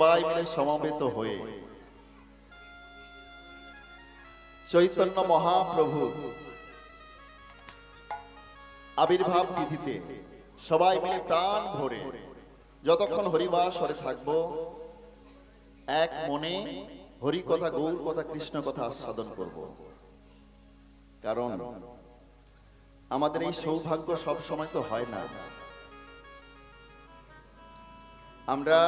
সবাই মিলে সমবেত হয়ে চৈতন্য মহাপ্রভু আবির্ভাব তিথিতে সবাই মিলে প্রাণ ভরে যতক্ষণ হরিবাসরে থাকবো এক মনে হরি কথা, গৌর কথা, কৃষ্ণ কথা আস্বাদন করব। কারণ আমাদের এই সৌভাগ্য সব সময় তো হয় না। আমরা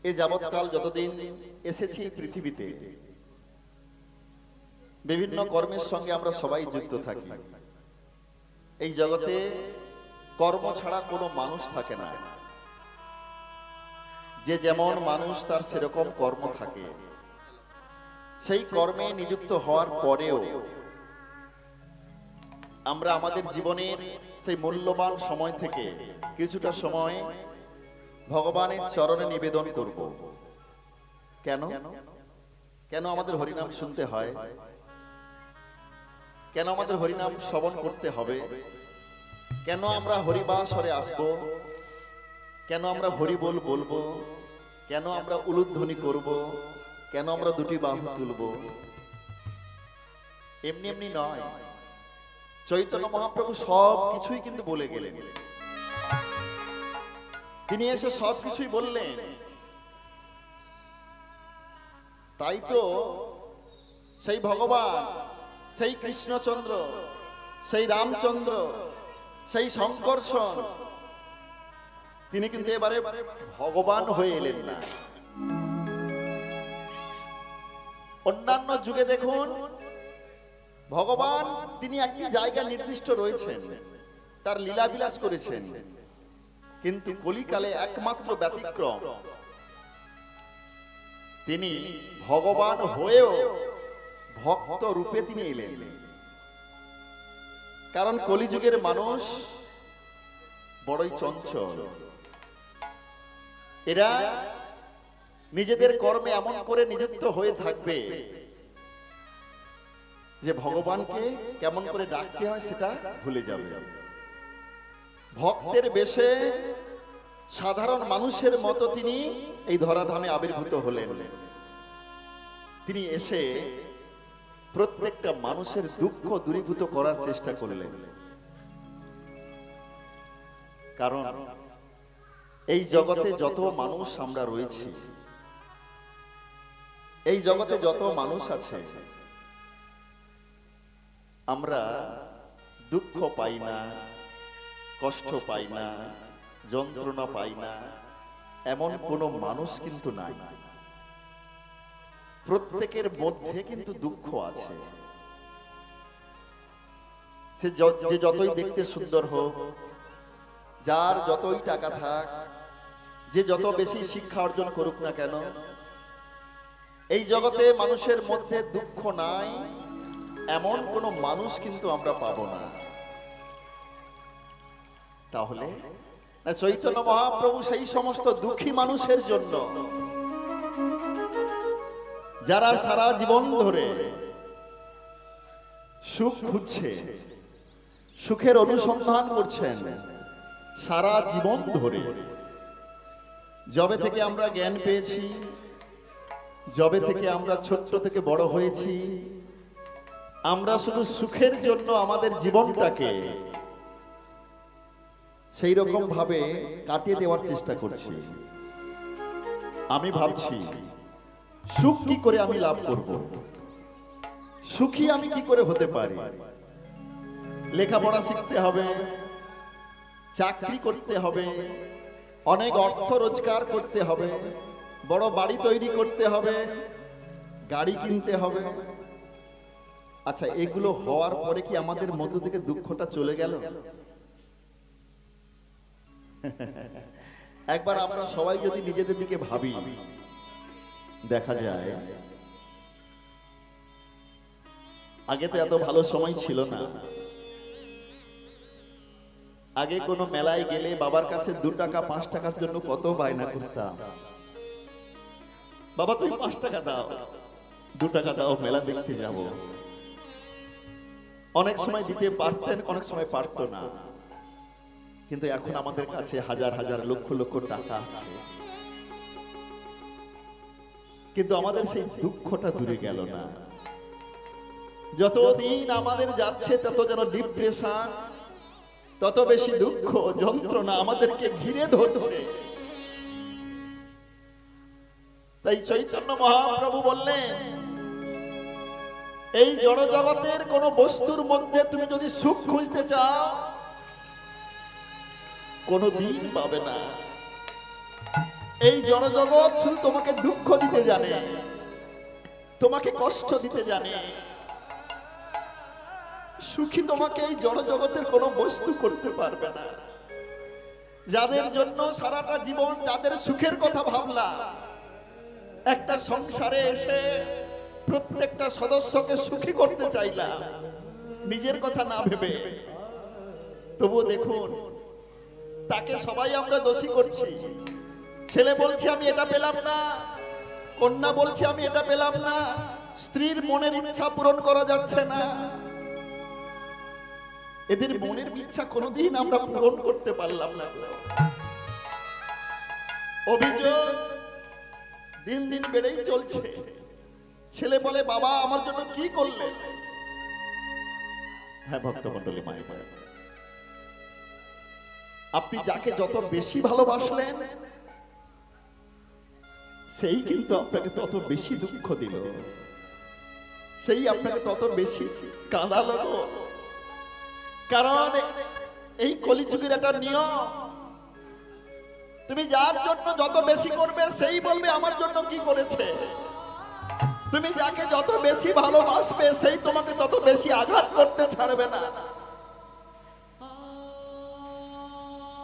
এ যাবৎকাল যতদিন এসেছি পৃথিবীতে বিভিন্ন কর্মের সঙ্গে আমরা সবাই যুক্ত থাকি। এই জগতে কর্ম ছাড়া কোনো মানুষ থাকে না। যে যেমন মানুষ তার সেরকম কর্ম থাকে। সেই কর্মে নিযুক্ত হওয়ার পরেও আমরা আমাদের জীবনের সেই মূল্যবান সময় থেকে কিছুটা সময় ভগবানের চরণে নিবেদন করব। কেন কেন আমাদের হরিনাম শুনতে হয়? কেন আমাদের হরিনাম শ্রবণ করতে হবে? কেন আমরা হরিবাসরে আসব? কেন আমরা হরিবোল বলবো? কেন আমরা উলুধ্বনি করব? কেন আমরা দুটি বাহু তুলব? এমনি এমনি নয়। চৈতন্য মহাপ্রভু সব কিছুই কিন্তু বলে গেলেন। তিনি এসে সব কিছুই বললেন। তাই তো সেই ভগবান, সেই কৃষ্ণচন্দ্র, সেই রামচন্দ্র, সেই শঙ্কর্ষণ তিনি কিন্তু এবারে ভগবান হয়ে এলেন না। অন্যান্য যুগে দেখুন ভগবান তিনি একটি জায়গা নির্দিষ্ট রয়েছেন, তার লীলাবিলাস করেছেন। কিন্তু কলিকালে একমাত্র ব্যতিক্রম, তিনি ভগবান হয়েও ভক্ত রূপে তিনি এলেন। কারণ কলিযুগের মানুষ বড়ই চঞ্চল। এরা নিজেদের কর্মে এমন করে নিযুক্ত হয়ে থাকবে যে ভগবানকে কেমন করে ডাকতে হয় সেটা ভুলে যাবে। ভক্তের বেশে সাধারণ মানুষের মতো তিনি এই ধরাধামে আবির্ভূত হলেন। তিনি এসে প্রত্যেকটা মানুষের দুঃখ দূরীভূত করার চেষ্টা করলেন। কারণ এই জগতে যত মানুষ আমরা রয়েছি, এই জগতে যত মানুষ আছে, আমরা দুঃখ পাই না, কষ্ট পাই না, যন্ত্রণা পাই না, এমন কোনো মানুষ কিন্তু নাই। প্রত্যেকের মধ্যে কিন্তু দুঃখ আছে। সে যে যতই দেখতে সুন্দর হোক, যার যতই টাকা থাক, যে যত বেশি শিক্ষা অর্জন করুক না কেন, এই জগতে মানুষের মধ্যে দুঃখ নাই এমন কোনো মানুষ কিন্তু আমরা পাবো না। তাহলে চৈতন্য মহাপ্রভু সেই সমস্ত দুঃখী মানুষের জন্য, যারা সারা জীবন ধরে সুখ খুঁজছে, সুখের অনুসন্ধান করছেন সারা জীবন ধরে, যবে থেকে আমরা জ্ঞান পেয়েছি, যবে থেকে আমরা ছোট্ট থেকে বড় হয়েছি, আমরা শুধু সুখের জন্য আমাদের জীবনটাকে সেই রকম ভাবে কাটিয়ে দেওয়ার চেষ্টা করছি। আমি ভাবছি সুখ কি করে আমি লাভ করব, সুখী আমি কি করে হতে পারি। লেখাপড়া শিখতে হবে, চাকরি করতে হবে, অনেক অর্থ রোজগার করতে হবে, বড় বাড়ি তৈরি করতে হবে, গাড়ি কিনতে হবে। আচ্ছা, এগুলো হওয়ার পরে কি আমাদের মধ্য থেকে দুঃখটা চলে গেল? একবার আমরা সবাই যদি নিজেদের দিকে ভাবি, দেখা যায় আগে তো এত ভালো সময় ছিল না। আগে কোনো মেলায় গেলে বাবার কাছে 2 টাকা 5 টাকার জন্য কত বায়না করতাম। বাবা তুমি 5 টাকা দাও, 2 টাকা দাও, মেলা দেখতে যাব। অনেক সময় দিতে পারতেন, অনেক সময় পারতো না। কিন্তু এখন আমাদের কাছে হাজার হাজার লক্ষ লক্ষ টাকা আছে। কিন্তু আমাদের সেই দুঃখটা দূরে গেল না। যতদিন আমাদের যাচ্ছে তত যেন ডিপ্রেশন, তত বেশি দুঃখ যন্ত্রণা আমাদেরকে ঘিরে ধরছে। তাই চৈতন্য মহাপ্রভু বললেন, এই জড় জগতের কোন বস্তুর মধ্যে তুমি যদি সুখ খুঁজতে চাও, কোনদিন পাবে না। এই জড় জগৎ শুধু তোমাকে দুঃখ দিতে জানে, তোমাকে কষ্ট দিতে জানে। সুখী তোমাকে এই জড় জগতের কোন বস্তু করতে পারবে না। যাদের জন্য সারাটা জীবন যাদের সুখের কথা ভাবলাম, একটা সংসারে এসে প্রত্যেকটা সদস্যকে সুখী করতে চাইলাম নিজের কথা না ভেবে, তবুও দেখুন তাকে সবাই আমরা দোষী করছি। ছেলে বলছে আমি এটা পেলাম না, কন্যা বলছে আমি এটা পেলাম না, স্ত্রীর মনের ইচ্ছা পূরণ করা যাচ্ছে না। এদের মনের ইচ্ছা কোনোদিন আমরা পূরণ করতে পারলাম না। অভিযোগ দিন দিন বেড়েই চলছে। ছেলে বলে বাবা আমার জন্য কি করলে? হ্যাঁ ভক্তমণ্ডলী মায়েরা, আপনি যাকে যত বেশি ভালোবাসলেন সেই কিন্তু আপনাকে তত বেশি দুঃখ দিল, সেই আপনাকে তত বেশি কাঁদালো। কারণ এই কলিযুগের একটা নিয়ম, তুমি যার জন্য যত বেশি করবে সেই বলবে আমার জন্য কি করেছে। তুমি যাকে যত বেশি ভালোবাসবে সেই তোমাকে তত বেশি আঘাত করতে ছাড়বে না।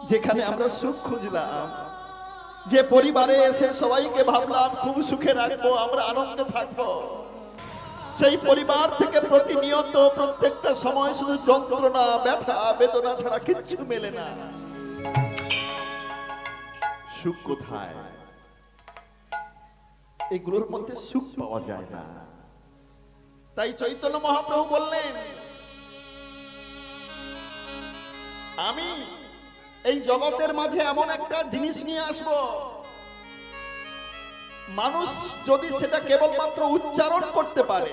যেখানে আমরা সুখ খুঁজলাম, যে পরিবারে এসে সবাইকে ভাবলাম খুব সুখে রাখবো, আমরা আনন্দে থাকবো, সেই পরিবার থেকে প্রতিনিয়ত প্রত্যেকটা সময় শুধু যন্ত্রণা, ব্যথা, বেদনা ছাড়া কিচ্ছু মেলে না। সুখ কোথায়? এগুলোর মধ্যে সুখ পাওয়া যায় না। তাই চৈতন্য মহাপ্রভু বললেন, আমি এই জগতের মাঝে এমন একটা জিনিস নিয়ে আসব, মানুষ যদি সেটা কেবলমাত্র উচ্চারণ করতে পারে,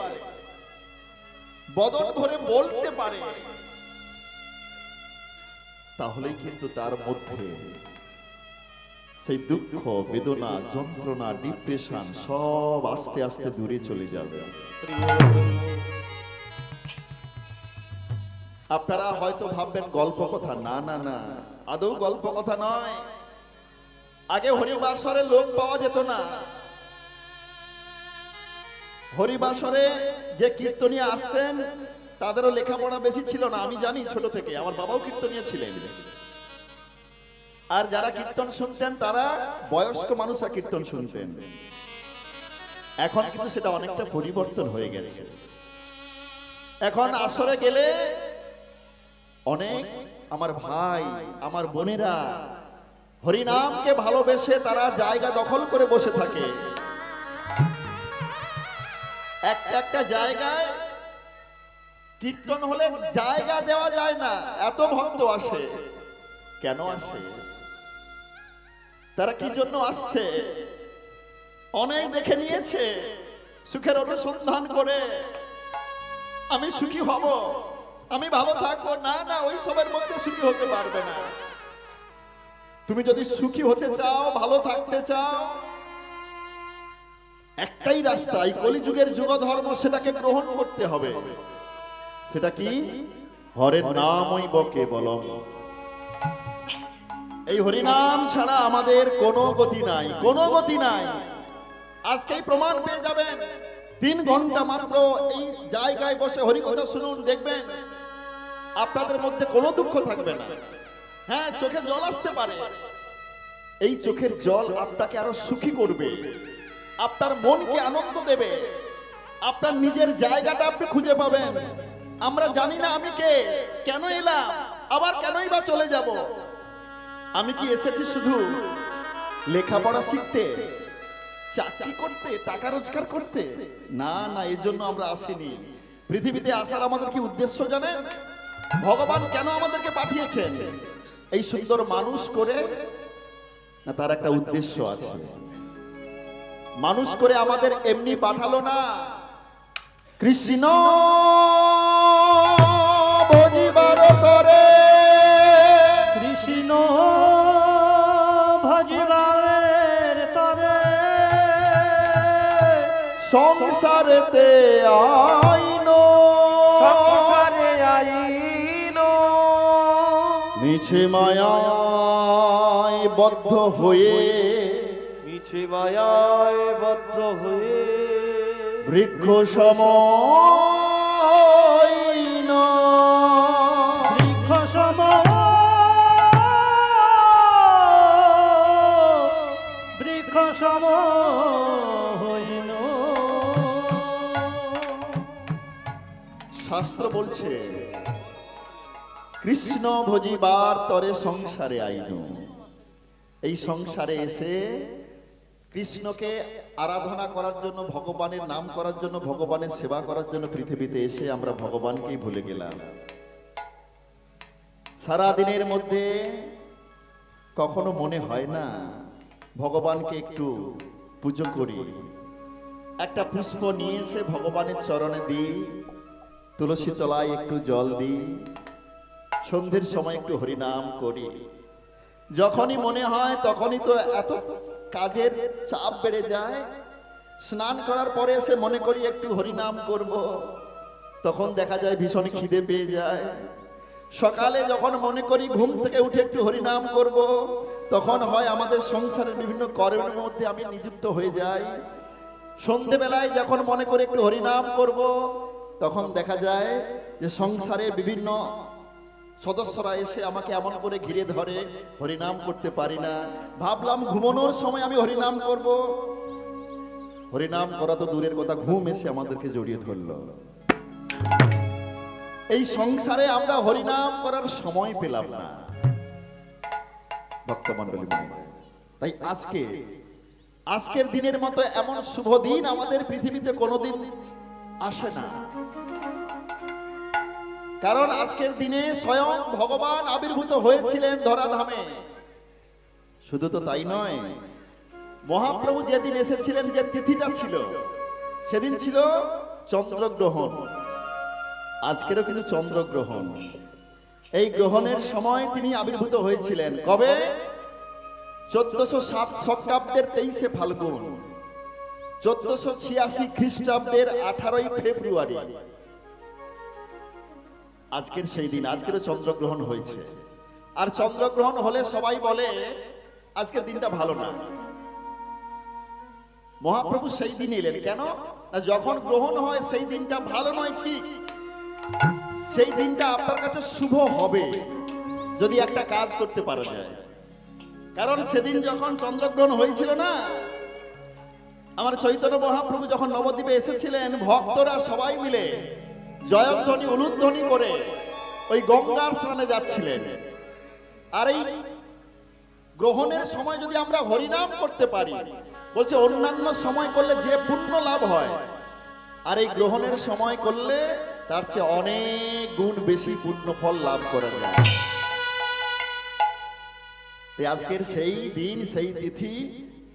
বদন ধরে বলতে পারে, তাহলেই কিন্তু তার মধ্যে সেই দুঃখ, বেদনা, যন্ত্রণা, ডিপ্রেশন সব আস্তে আস্তে দূরে চলে যাবে। আপনারা হয়তো ভাববেন গল্প কথা। না না না, আদৌ গল্প কথা নয়। আগে হরিবাসরে লোক পাওয়া যেত না। হরিবাসরে যে কীর্তনীয় আসতেন তাদেরও লেখাপড়া বেশি ছিল না, আমি জানি ছোট থেকে, আমার বাবাও কীর্তনীয় ছিলেন। আর যারা কীর্তন শুনতেন তারা বয়স্ক মানুষরা কীর্তন শুনতেন। এখন কিন্তু সেটা অনেকটা পরিবর্তন হয়ে গেছে। এখন আসরে গেলে অনেক আমার ভাই, আমার বোনেরা হরিনামকে ভালোবেসে তারা জায়গা দখল করে বসে থাকে। একটা জায়গায় কীর্তন হলে জায়গা দেওয়া যায় না, এত ভক্ত আসে। কেন আসে? তারা কি জন্য আসছে? অনেক দেখে নিয়েছে, সুখের অনুসন্ধান করে আমি সুখী হব, আমি ভালো থাকবো। না না, ওই সবের মধ্যে সুখী হতে পারবে না। তুমি যদি সুখী হতে চাও, ভালো থাকতে চাও, একটাই রাস্তা, এই কলিযুগের যুগ ধর্ম, সেটাকে গ্রহণ করতে হবে। সেটা কি? হরের নামই বকে বলম। এই হরিনাম ছাড়া আমাদের কোনো গতি নাই, কোনো গতি নাই। আজকেই প্রমাণ পেয়ে যাবেন। 3 ঘন্টা মাত্র এই জায়গায় বসে হরিকথা শুনুন, দেখবেন আপনাদের মধ্যে কোনো দুঃখ থাকবে না। হ্যাঁ, চোখে জল আসতে পারে, এই চোখের জল আপনাকে আরো সুখী করবে, আপনার মনকে আনন্দ দেবে, আপনার নিজের জায়গাটা আপনি খুঁজে পাবেন। আমরা জানি না আমি কে, কেন এলাম, আবার কেনই বা চলে যাব। আমি কি এসেছি শুধু লেখাপড়া শিখতে, চাকরি করতে, টাকা রোজগার করতে? না না, এর জন্য আমরা আসিনি। পৃথিবীতে আসার আমাদের কি উদ্দেশ্য জানেন? ভগবান কেন আমাদেরকে পাঠিয়েছেন এই সুন্দর মানুষ করে? না, তার একটা উদ্দেশ্য আছে। মানুষ করে আমাদের এমনি পাঠালো না, কৃষ্ণ ভজিবার তরে, কৃষ্ণ ভজিবার তরে সংসারেতে আইনো, সংসারে আইনো মিছে মায়ায় বদ্ধ হয়ে, মিছে মায়ায় বদ্ধ হয়ে বৃক্ষ সম বৃক্ষ সম বৃক্ষ সম হইল। শাস্ত্র বলছে কৃষ্ণ ভজিবার তরে সংসারে আইনু। এই সংসারে এসে কৃষ্ণকে আরাধনা করার জন্য, ভগবানের নাম করার জন্য, ভগবানের সেবা করার জন্য পৃথিবীতে এসে আমরা ভগবানকেই ভুলে গেলাম। সারা দিনের মধ্যে কখনো মনে হয় না ভগবানকে একটু পুজো করি, একটা পুষ্প নিয়ে এসে ভগবানের চরণে দিই, তুলসী তলায় একটু জল দিই, সন্ধ্যের সময় একটু হরিনাম করি। যখনই মনে হয় তখনই তো এত কাজের চাপ বেড়ে যায়। স্নান করার পরে এসে মনে করি একটু হরিনাম করব, তখন দেখা যায় ভীষণ খিদে পেয়ে যায়। সকালে যখন মনে করি ঘুম থেকে উঠে একটু হরিনাম করব, তখন হয় আমাদের সংসারের বিভিন্ন কর্মের মধ্যে আমি নিযুক্ত হয়ে যাই। সন্ধেবেলায় যখন মনে করি একটু হরিনাম করব, তখন দেখা যায় যে সংসারের বিভিন্ন সদস্যরা এসে আমাকে এমন করে ঘিরে ধরে, হরিনাম করতে পারি না। ভাবলাম ঘুমানোর সময় আমি হরিনাম করব, হরিনাম করা তো দূরের কথা, ঘুম এসে আমাদেরকে জড়িয়ে ধরল। এই সংসারে আমরা হরিনাম করার সময় পেলাম না ভক্তমণ্ডলী। তাই আজকের দিনের মতো এমন শুভ দিন আমাদের পৃথিবীতে কোনোদিন আসে না, কারণ আজকের দিনে স্বয়ং ভগবান আবির্ভূত হয়েছিলেন ধরাধামে। শুধু তো তাই নয়, মহাপ্রভু যেদিন এসেছিলেন, যে তিথিটা ছিল সেদিন ছিল চন্দ্রগ্রহণ। আজকেরও কিন্তু চন্দ্রগ্রহণ। এই গ্রহণের সময় তিনি আবির্ভূত হয়েছিলেন কবে? 1407 শকাব্দের 23 ফাল্গুন, 1486 খ্রিস্টাব্দের 18 ফেব্রুয়ারি। আজকের সেই দিন, আজকেরও চন্দ্রগ্রহণ হয়েছে। আর চন্দ্রগ্রহণ হলে সবাই বলে আজকের দিনটা ভালো না। মহাপ্রভু সেই দিন এলেন কেন না, যখন গ্রহণ হয় সেই দিনটা ভালো নয়, ঠিক সেই দিনটা আপনার কাছে শুভ হবে যদি একটা কাজ করতে পারা যায়। কারণ সেদিন যখন চন্দ্রগ্রহণ হয়েছিল না, আমার চৈতন্য মহাপ্রভু যখন নবদ্বীপে এসেছিলেন, ভক্তরা সবাই মিলে জয়ধ্বনি উলুধ্বনি করে ওই গঙ্গার স্নানে যাচ্ছিলেন। আর এই গ্রহণের সময় যদি আমরা হরিনাম করতে পারি, বলছে অন্যান্য সময় করলে যে পুণ্য লাভ হয়, আর এই গ্রহণের সময় করলে তার চেয়ে অনেক গুণ বেশি পুণ্য ফল লাভ করা যায়। আজকের সেই দিন, সেই তিথি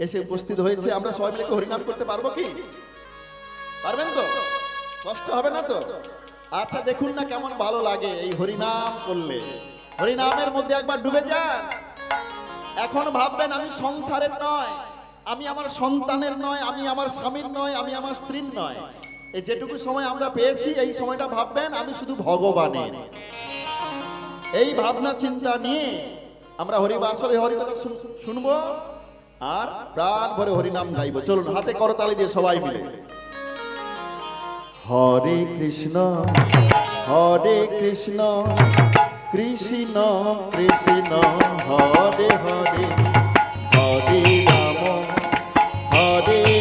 এসে উপস্থিত হয়েছে। আমরা সবাই মিলে হরিনাম করতে পারবো কি? পারবেন তো? কষ্ট হবে না তো? আচ্ছা, দেখুন না কেমন ভালো লাগে এই হরিনাম করলে। হরিনামের মধ্যে একবার ডুবে যান। এখন ভাববেন আমি সংসারের নয়, আমি আমার সন্তানের নয়, আমি আমার স্বামীর নয়, আমি আমার স্ত্রীর নয়। এই যেটুকু সময় আমরা পেয়েছি, এই সময়টা ভাববেন আমি শুধু ভগবানের। এই ভাবনা চিন্তা নিয়ে আমরা হরিবাসরে হরিকথা শুনবো আর প্রাণ ভরে হরিনাম গাইবো। চলুন হাতে করতালি দিয়ে সবাই মিলে হরে কৃষ্ণ কৃষ্ণ কৃষ্ণ হরে হরে, হরে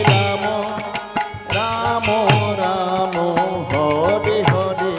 রাম রাম রাম হরে হরে।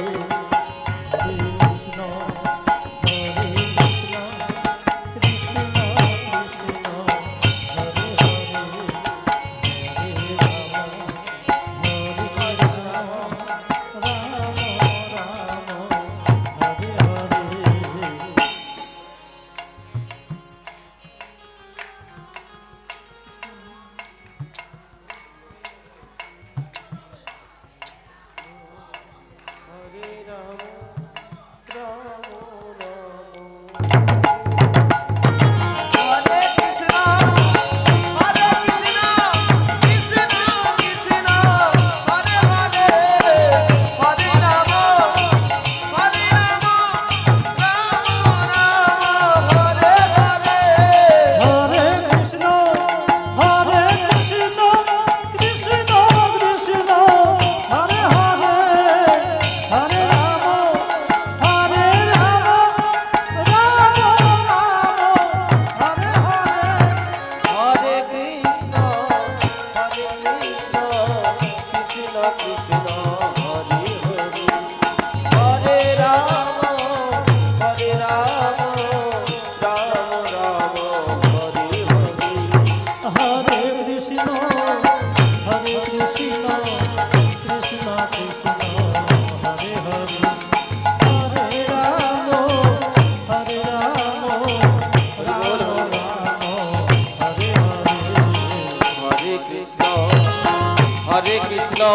কৃষ্ণ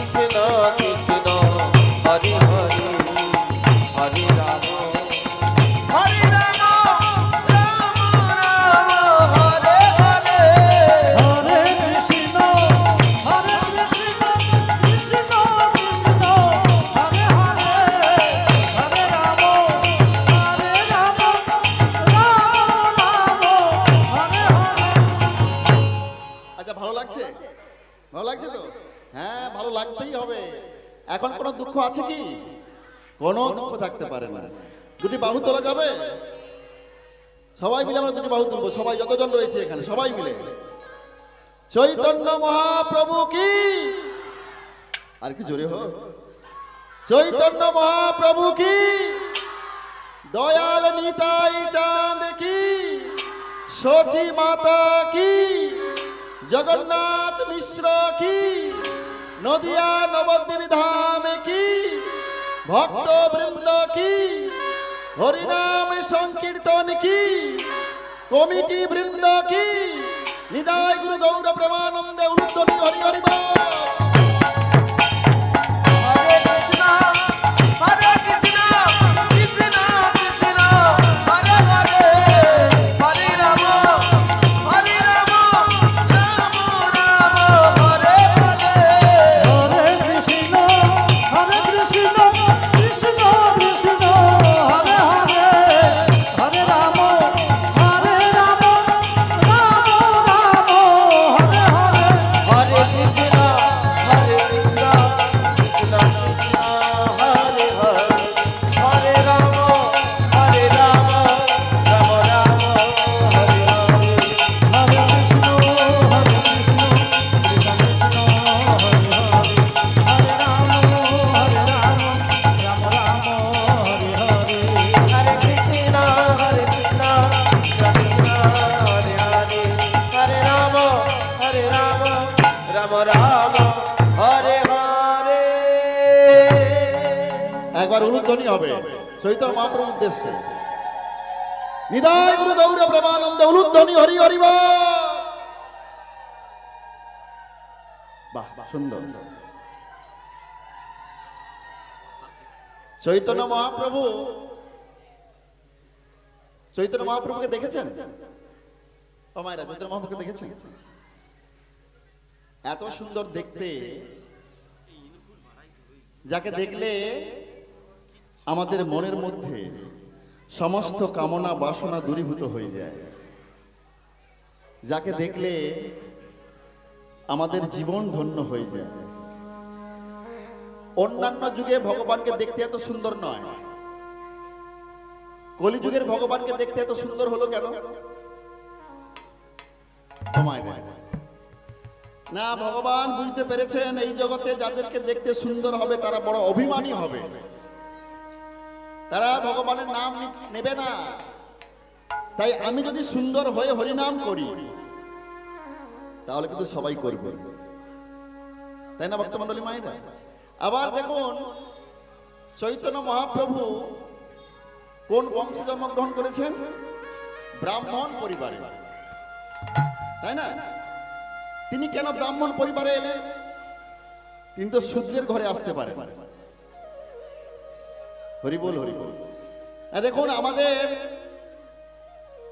কৃষ্ণ কৃষ্ণ হরে হরে হরে রাম হরে রাম রাম রাম হরে হরে হরে কৃষ্ণ কৃষ্ণ কৃষ্ণ হরে হরে হরে রাম রাম হরে হরে। আচ্ছা, ভালো লাগছে? ভালো লাগছে তো? হ্যাঁ, ভালো লাগতেই হবে। এখন কোনো দুঃখ আছে কি? কোনো দুঃখ থাকতে পারে না। দুটি বাহু তোলা যাবে? সবাই মিলে আমরা দুটি বাহু তুলবো, সবাই যতজন রয়েছে এখানে সবাই মিলে। চৈতন্য মহাপ্রভু কি? আর কি জোরে হোক। চৈতন্য মহাপ্রভু কি? দয়াল নিতাই চাঁদ কি? সচি মাতা কি? জগন্নাথ মিশ্র কি? নদিয়া নবদ্বীপ ধাম কি? ভক্ত বৃন্দ কি? হরিনাম সংকীর্তন কি? কমিটি বৃন্দ কি? নিদায় গুরু গৌর প্রেমানন্দে উত্তরী হরি হরি বল। হরে কৃষ্ণ কৃষ্ণ কৃষ্ণ হরে হরে হরে রাম রাম রাম হরে হরে হরে কৃষ্ণ কৃষ্ণ কৃষ্ণ হরে হরে হরে রাম রাম রাম হরে হরে। হরে কৃষ্ণ কৃষ্ণ কৃষ্ণ হরে হরে হরে রাম রাম রাম হরে হরে হরে কৃষ্ণ কৃষ্ণ একবার উলুধ্বনি হবে চৈতন্য মহাপ্রভুর উদ্দেশ্যে। নিদায় গুরু গৌর প্রেমানন্দে উলুধ্বনি হরি হরি বল। বাহ, সুন্দর। চৈতন্য মহাপ্রভুকে দেখেছেন? ও মায়েরা, চৈতন্য মহাপ্রভুকে দেখেছেন? এত সুন্দর দেখতে, যাকে দেখলে আমাদের মনের মধ্যে সমস্ত কামনা বাসনা দূরীভূত হয়ে যায়, যাকে দেখলে আমাদের জীবন ধন্য হয়ে যায়। অন্যান্য যুগে ভগবানকে দেখতে এত সুন্দর নয়, কলিযুগের ভগবানকে দেখতে এত সুন্দর হলো কেন? তোমায় না, ভগবান বুঝতে পেরেছেন এই জগতে যাদেরকে দেখতে সুন্দর হবে তারা বড় অভিমানী হবে, তারা ভগবানের নাম নেবে না। তাই আমি যদি সুন্দর হয়ে হরিনাম করি তাহলে কিন্তু সবাই করবে, তাই না ভক্তমণ্ডলী মায়েরা? আবার দেখুন, চৈতন্য মহাপ্রভু কোন বংশে জন্মগ্রহণ করেছেন? ব্রাহ্মণ পরিবারে, তাই না? তিনি কেন ব্রাহ্মণ পরিবারে এলেন? তিনি তো শূদ্রের ঘরে আসতে পারে। হরিবোল হরিবোল। দেখুন, আমাদের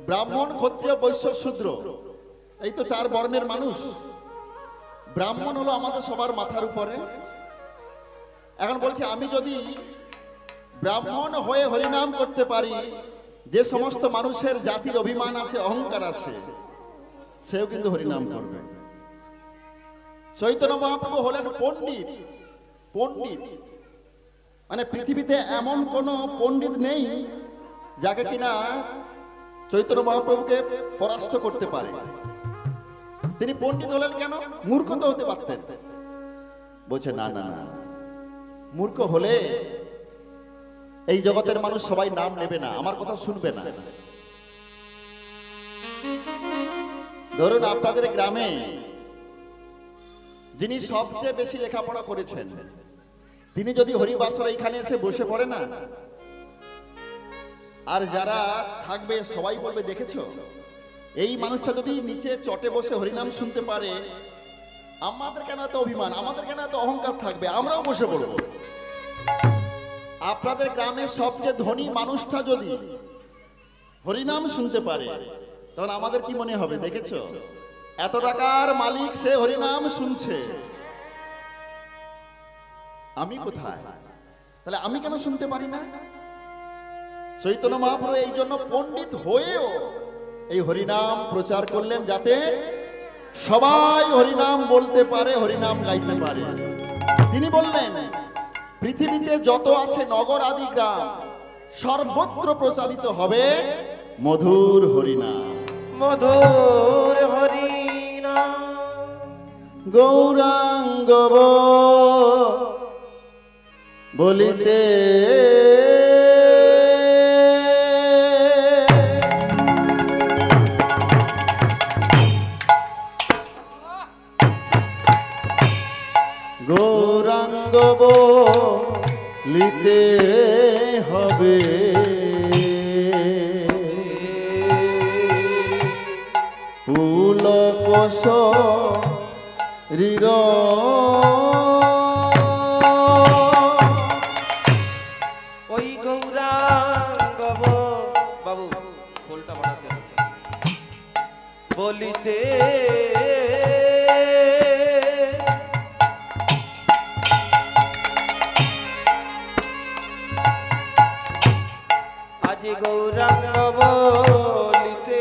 ব্রাহ্মণ, ক্ষত্রিয়, বৈশ্য, শূদ্র, এই তো চার বর্ণের মানুষ। ব্রাহ্মণ হলো আমাদের সবার মাথার উপরে। এখন বলছি, আমি যদি ব্রাহ্মণ হয়ে হরিনাম করতে পারি, যে সমস্ত মানুষের জাতির অভিমান আছে, অহংকার আছে, সেও কিন্তু হরিনাম করবে। চৈতন্য মহাপ্রভু হলেন পণ্ডিত। পণ্ডিত মানে পৃথিবীতে এমন কোন পণ্ডিত নেই যাকে কিনা চৈতন্য মহাপ্রভুকে পরাস্ত করতে পারে। তিনি পণ্ডিত হলেন কেন? মূর্খ তো হতে পারতেন। বলছে না না না, মূর্খ হলে এই জগতের মানুষ সবাই নাম নেবে না, আমার কথা শুনবে না। ধরুন, আপনাদের গ্রামে যিনি সবচেয়ে বেশি লেখাপড়া করেছেন, তিনি যদি হরিবাসর এইখানে এসে বসে পড়ে না, আর যারা থাকবে সবাই বলবে, দেখেছো এই মানুষটা যদি নিচে চটে বসে হরিনাম শুনতে পারে, আমাদের কেন এত অভিমান, আমাদের কেন এত অহংকার থাকবে? আমরাও বসে পড়ব। আপনাদের গ্রামের সবচেয়ে ধনী মানুষটা যদি হরিনাম শুনতে পারে, তখন আমাদের কি মনে হবে? দেখেছো, এত টাকার মালিক সে হরিনাম শুনছে, আমি কোথায়? তাহলে আমি কেন শুনতে পারি না? চৈতন্য মহাপ্রভু এই জন্য পণ্ডিত হয়েও এই হরিনাম প্রচার করলেন, যাতে সবাই হরিনাম বলতে পারে, হরিনাম গাইতে পারে। তিনি বললেন, পৃথিবীতে যত আছে নগর আদি গ্রাম, সর্বত্র প্রচারিত হবে মধুর হরিনাম। মধুর হরিনাম গৌরাঙ্গ বলিতে গৌরাঙ্গ বলিতে হবে পুলকোষ রির ওই গৌরাঙ্গ বাবু ফুলটা বানাতে হবে। বলিতে আজ গৌরাঙ্গ বলিতে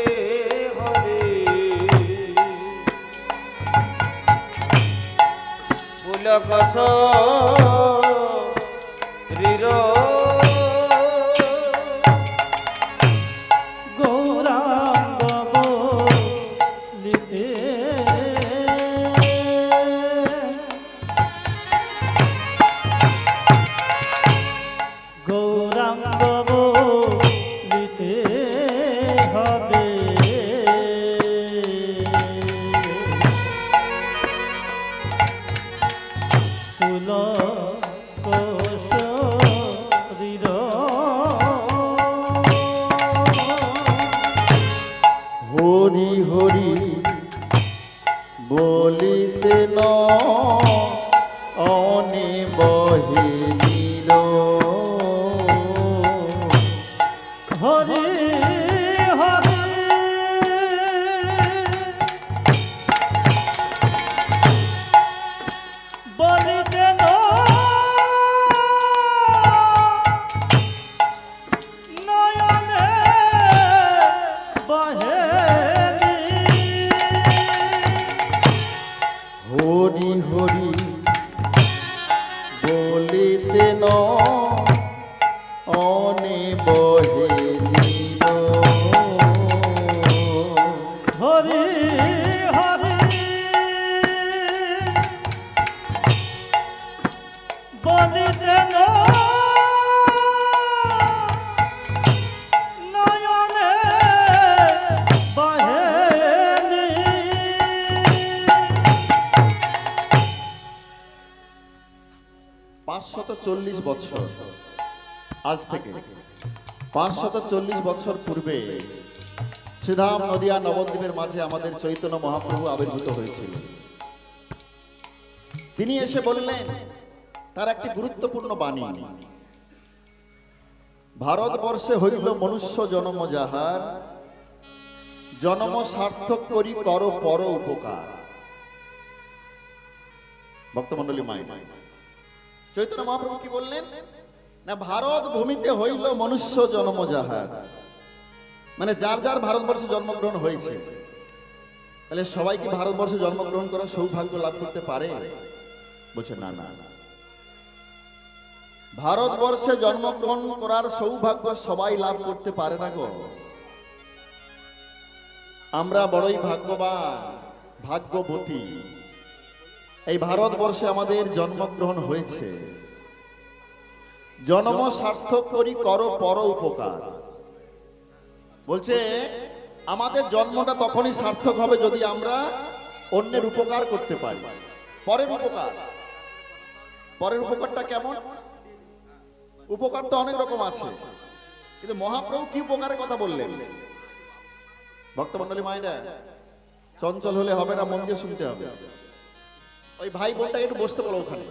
হবে পুলকস রির গৌরাঙ্গ বলিতে গৌরাঙ্গ বলিতে হবে পুলকোষ রির হরি হরি বলিতে ন অনে বহে নীল হরি হরি বলিতে নয়নে বহে হরি হরি বলিতে ন অনে বহে নীল হরি হরি বলিতে নয়নে বহে 540 বছর আজ থেকে 540 বছর পূর্বে শ্রীধাম নদিয়া নবদ্বীপের মাঝে আমাদের চৈতন্য মহাপ্রভু আবির্ভূত হয়েছিল। তিনি এসে বললেন তার একটি গুরুত্বপূর্ণ বাণী, ভারতবর্ষে হইল মনুষ্য জন্ম যাহার, জন্ম সার্থক করি কর পর উপকার। ভক্তমণ্ডলী মাই চৈতন্য মহাপ্রভু কি বললেন না, ভারত ভূমিতে হইল মনুষ্য জন্ম যাহার, মানে যার যার ভারতবর্ষে জন্মগ্রহণ হয়েছে, তাহলে সবাই কি ভারতবর্ষে জন্মগ্রহণ করার সৌভাগ্য লাভ করতে পারে? বলছে না না, ভারতবর্ষে জন্মগ্রহণ করার সৌভাগ্য সবাই লাভ করতে পারে না গো। আমরা বড়ই ভাগ্যবান, ভাগ্যবতী, এই ভারতবর্ষে আমাদের জন্মগ্রহণ হয়েছে। জন্ম সার্থক করি কর পর উপকার। বলছে আমাদের জন্মটা তখনই সার্থক হবে যদি আমরা অন্যের উপকার করতে পারি। পরের উপকার, পরের উপকারটা কেমন? উপকার তো অনেক রকম আছে, কিন্তু মহাপ্রভু কি উপকারের কথা বললেন? ভক্তমণ্ডলী মায়েরা, চঞ্চল হলে হবে না, মন দিয়ে শুনতে হবে। ওই ভাই বোনটাকে একটু বসতে বলো ওখানে।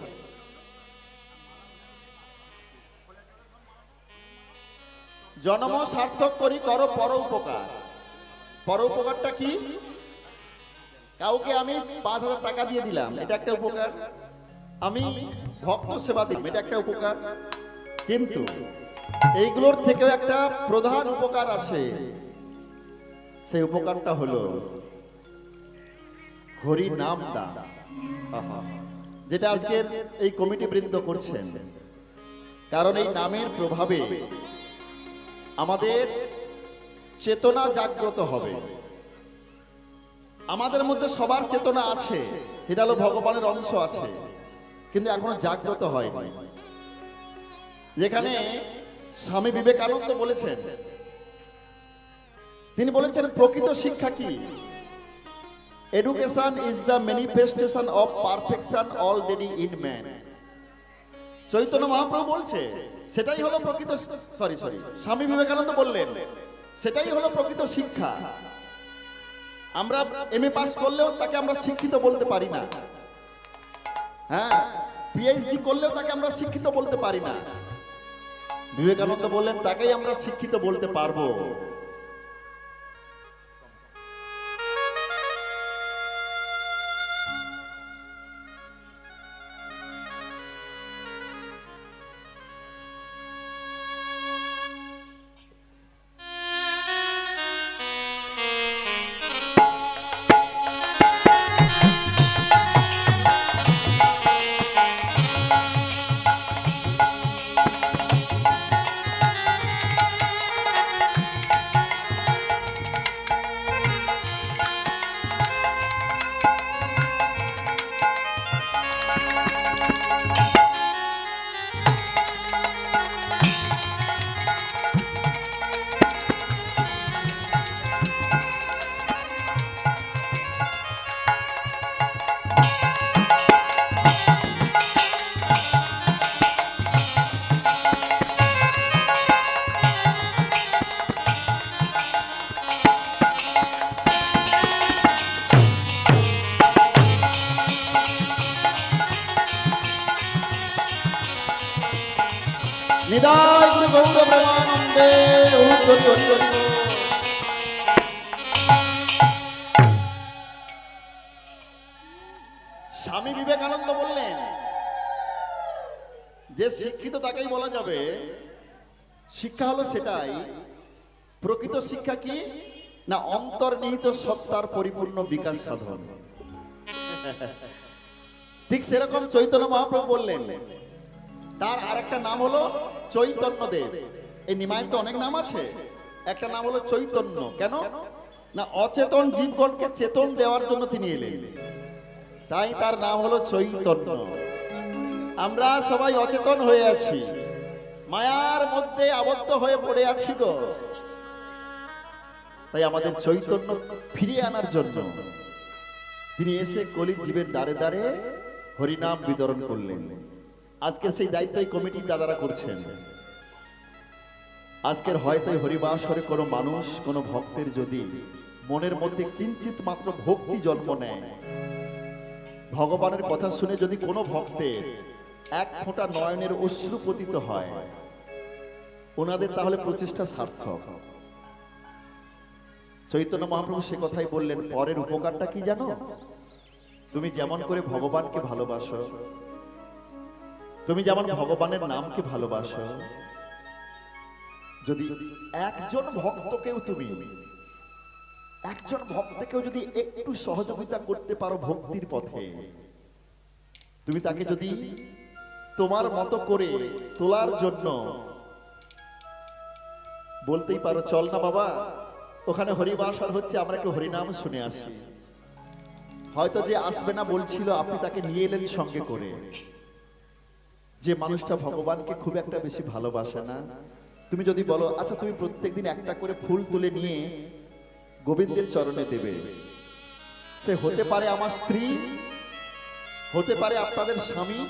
জন্ম সার্থক করি করো পর উপকার। পর উপকারটা কি? কাউকে আমি 5,000 টাকা দিয়ে দিলাম, এটা একটা উপকার। আমি ভক্ত সেবা দিলাম, এটা একটা উপকার। কিন্তু এইগুলোর থেকেও একটা প্রধান উপকার আছে, সেই উপকারটা হলো হরি নাম দান। আহা, যেটা আজকের এই কমিটি বৃন্দ করছেন। কারণ এই নামের প্রভাবে আমাদের চেতনা জাগ্রত হবে। আমাদের মধ্যে সবার চেতনা আছে, এটা হলো ভগবানের অংশ আছে, কিন্তু এখনো জাগ্রত হয়নি। যেখানে স্বামী বিবেকানন্দ বলেছেন, তিনি বলেছেন প্রকৃত শিক্ষা কি? Education is the manifestation of perfection already in man. Chaitanya Mahaprabhu বলছে সেটাই হলো প্রকৃত, সরি স্বামী বিবেকানন্দ বললেন সেটাই হলো প্রকৃত শিক্ষা। আমরা এমএ পাস করলেও তাকে আমরা শিক্ষিত বলতে পারি না, হ্যাঁ, পিএইচডি করলেও তাকে আমরা শিক্ষিত বলতে পারি না। বিবেকানন্দ বললেন তাকেই আমরা শিক্ষিত বলতে পারবো। নিদায় গুরু গৌর প্রেমানন্দে। স্বামী বিবেকানন্দ বললেন যে শিক্ষিত তাকেই বলা যাবে। শিক্ষা হলো সেটাই। প্রকৃত শিক্ষা কি না? অন্তর্নিহিত সত্তার পরিপূর্ণ বিকাশ সাধন। ঠিক সেরকম চৈতন্য মহাপ্রভু বললেন, তার আরেকটা নাম হলো চৈতন্য দেব। এই নিমায়ের তো অনেক নাম আছে, একটা নাম হলো চৈতন্য। কেন না? অচেতন জীবগণকে চেতন দেওয়ার জন্য তিনি এলেন, তাই তার নাম হলো চৈতন্য। আমরা সবাই অচেতন হয়ে আছি, মায়ার মধ্যে আবদ্ধ হয়ে পড়ে আছি গো। তাই আমাদের চৈতন্য ফিরিয়ে আনার জন্য তিনি এসে কলির জীবের দ্বারে দ্বারে হরিনাম বিতরণ করলেন। আজকে সেই দায়িত্ব এই কমিটির দাদারা করছেন। আজকের হয়তো হরিবাসরে কোনো মানুষ, কোনো ভক্তের যদি মনের মধ্যে কিঞ্চিত মাত্র ভক্তি জন্ম নেয়, ভগবানের কথা শুনে যদি কোনো ভক্তের এক ফোঁটা নয়নের অশ্রু পতিত হয়, ওনাদের তাহলে প্রচেষ্টা সার্থক। চৈতন্য মহাপ্রভু সে কথাই বললেন, পরের উপকারটা কি জানো? তুমি যেমন করে ভগবানকে ভালোবাসো, তুমি যেমন ভগবানের নামকে ভালোবাসো, যদি একজন ভক্তকেও যদি একটু সহযোগিতা করতে পারো ভক্তির পথে, তুমি তাকে যদি তোমার মতো করে তোলার জন্য বলতেই পারো, চল না বাবা, ওখানে হরিবাসর হচ্ছে, আমরা একটু হরিনাম শুনে আসি। হয়তো যে আসবে না বলছিল, আপনি তাকে নিয়ে এলেন সঙ্গে করে। যে মানুষটা ভগবানকে খুব একটা বেশি ভালোবাসে না, তুমি যদি বলো আচ্ছা তুমি প্রত্যেকদিন একটা করে ফুল তুলে নিয়ে গোবিন্দের চরণে দেবে, সে হতে পারে আমার স্ত্রী, হতে পারে আপনাদের স্বামী,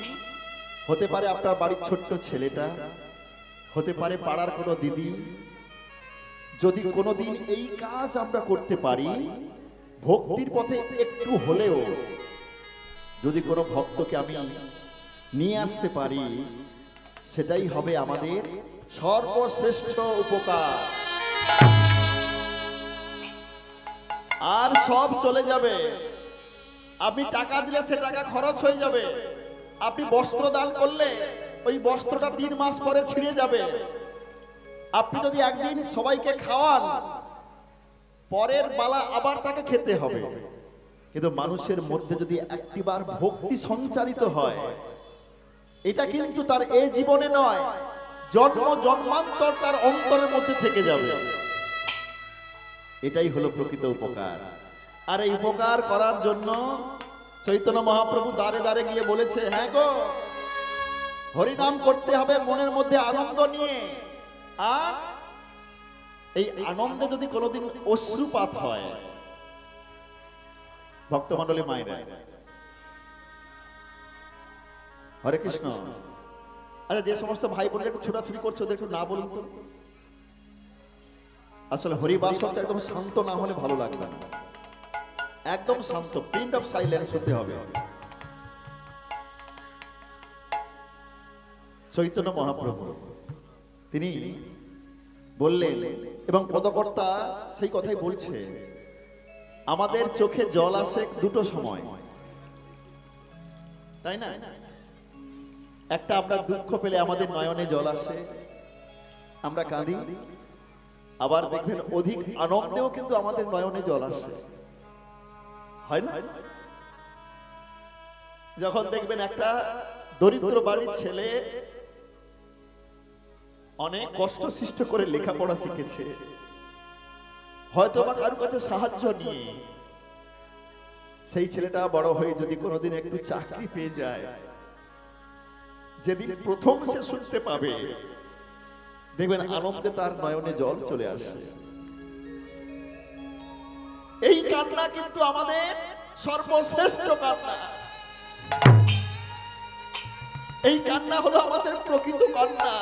হতে পারে আপনার বাড়ির ছোট্ট ছেলেটা, হতে পারে পাড়ার কোনো দিদি। যদি কোনোদিন এই কাজ আমরা করতে পারি, ভক্তির পথে একটু হলেও যদি কোনো ভক্তকে আমি নিয়ে আসতে পারি, সেটাই হবে আমাদের সর্বশ্রেষ্ঠ উপকার। আর সব চলে যাবে। আপনি টাকা দিলে সে টাকা খরচ হয়ে যাবে। আপনি বস্ত্র দান করলে ওই বস্ত্রটা 3 মাস পরে ছিঁড়ে যাবে। আপনি যদি একদিন সবাইকে খাওয়ান, পরের বেলা আবার তাকে খেতে হবে। কিন্তু মানুষের মধ্যে যদি একটিবার ভক্তি সঞ্চারিত হয়, এটা কিন্তু তার এই জীবনে নয়, জন্ম জন্মান্তর তার অন্তরের মধ্যে থেকে যাবে। এটাই হলো প্রকৃত উপকার। আর এই উপকার করার জন্য চৈতন্য মহাপ্রভু দ্বারে দ্বারে গিয়ে বলেছে, হ্যাঁ গো, হরিনাম করতে হবে মনের মধ্যে আনন্দ নিয়ে। আর এই আনন্দে যদি কোনোদিন অশ্রুপাত হয়, ভক্তমণ্ডলী মায়েরা, হরে কৃষ্ণ। আচ্ছা, যে সমস্ত ভাই বোনেরা একটু ছোটাছুটি করছে ওদের একটু না বলুন তো। আসলে হরিবাসনটা একদম শান্ত না হলে ভালো লাগবে না। একদম শান্ত, প্রিন্ট অফ সাইলেন্স হতে হবে। চৈতন্য মহাপ্রভু তিনি বললেন, এবং পদকর্তা সেই কথাই বলছে, আমাদের চোখে জল আসে দুটো সময়, তাই না? একটা, আমরা দুঃখ পেলে আমাদের নয়নে জল আসে, আমরা কাঁদি। আবার দেখবেন অধিক আনন্দেও কিন্তু আমাদের নয়নে জল আসে, হয় না? যখন দেখবেন একটা দরিদ্র বাড়ির ছেলে অনেক কষ্ট সৃষ্ট করে লেখাপড়া শিখেছে, হয়তো বা কারোর কাছে সাহায্য নিয়ে, সেই ছেলেটা বড় হয়ে যদি কোনোদিন একটু চাকরি পেয়ে যায়, যেদিন প্রথম সে শুনতে পাবে, দেখবেন আনন্দে তার নয়নে জল চলে আসে। এই কান্না কিন্তু আমাদের সর্বশ্রেষ্ঠ কান্না। এই কান্না হলো আমাদের প্রকৃত কান্না।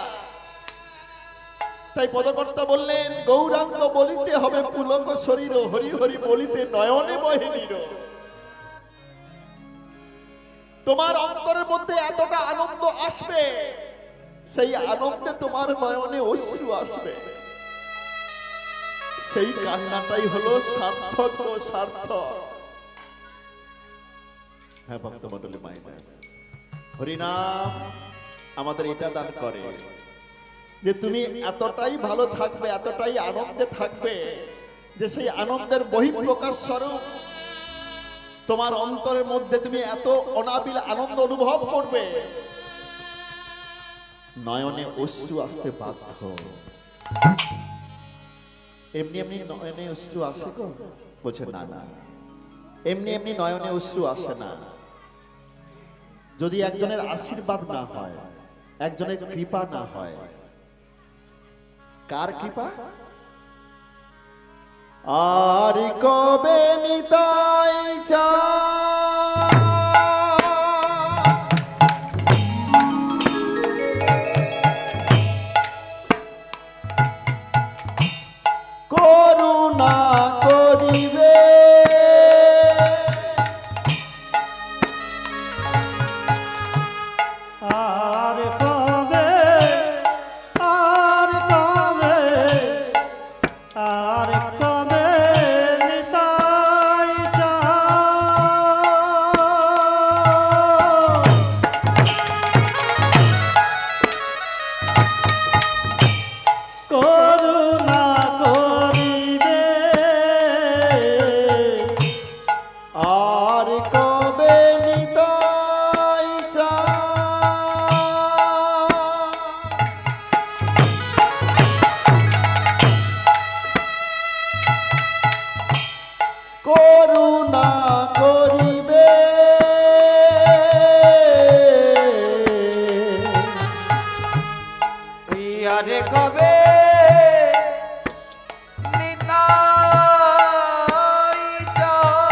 তাই পদকর্তা বললেন, গৌরাঙ্গ বলিতে হবে পুলক শরীর, হরি হরি বলিতে নয়নে বহে নীর। তোমার অন্তরের মধ্যে এতটা আনন্দ আসবে, সেই আনন্দে তোমার নয়নে অশ্রু আসবে। সেই কান্নাটাই হলো সার্থক ও সার্থক। হ্যাঁ ভক্তমণ্ডলী মায়েরা, হরিনাম আমাদের এটা দান করে যে তুমি এতটাই ভালো থাকবে, এতটাই আনন্দে থাকবে, যে সেই আনন্দের বহিঃপ্রকাশ স্বরূপ তোমার অন্তরের মধ্যে তুমি এত অনাবিল আনন্দ অনুভব করবে, নয়নে অশ্রু আসতে বাধ্য। এমনি এমনি নয়নে অশ্রু আসে গো? বলছে না না, এমনি এমনি নয়নে অশ্রু আসে না। যদি একজনের আশীর্বাদ না হয়, একজনের কৃপা না হয়। কার কৃপা? আর কবে নিতাই চা করুণা করিবে, আর কবে, আর কবে, আর কবে নিতাই চাও। করুণা করিবে, আর কবে নিতাই চা করুণা করিবে, আরে কবে নিতাই চাই,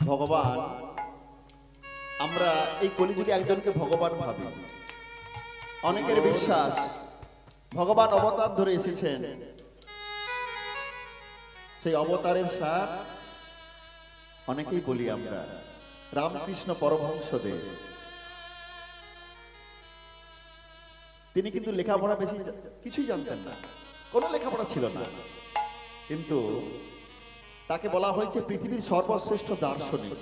ভগবান, আমরা এই কলিযুগে একজনকে ভগবান ভাবি। অনেকের বিশ্বাস ভগবান অবতার ধরে এসেছেন, সেই অবতারের সার অনেকেই বলি আমরা রামকৃষ্ণ পরমহংসদেব। তিনি কিন্তু লেখাপড়া বেশি কিছুই জানতেন না, কোনো লেখাপড়া ছিল না, কিন্তু তাকে বলা হয়েছে পৃথিবীর সর্বশ্রেষ্ঠ দার্শনিক।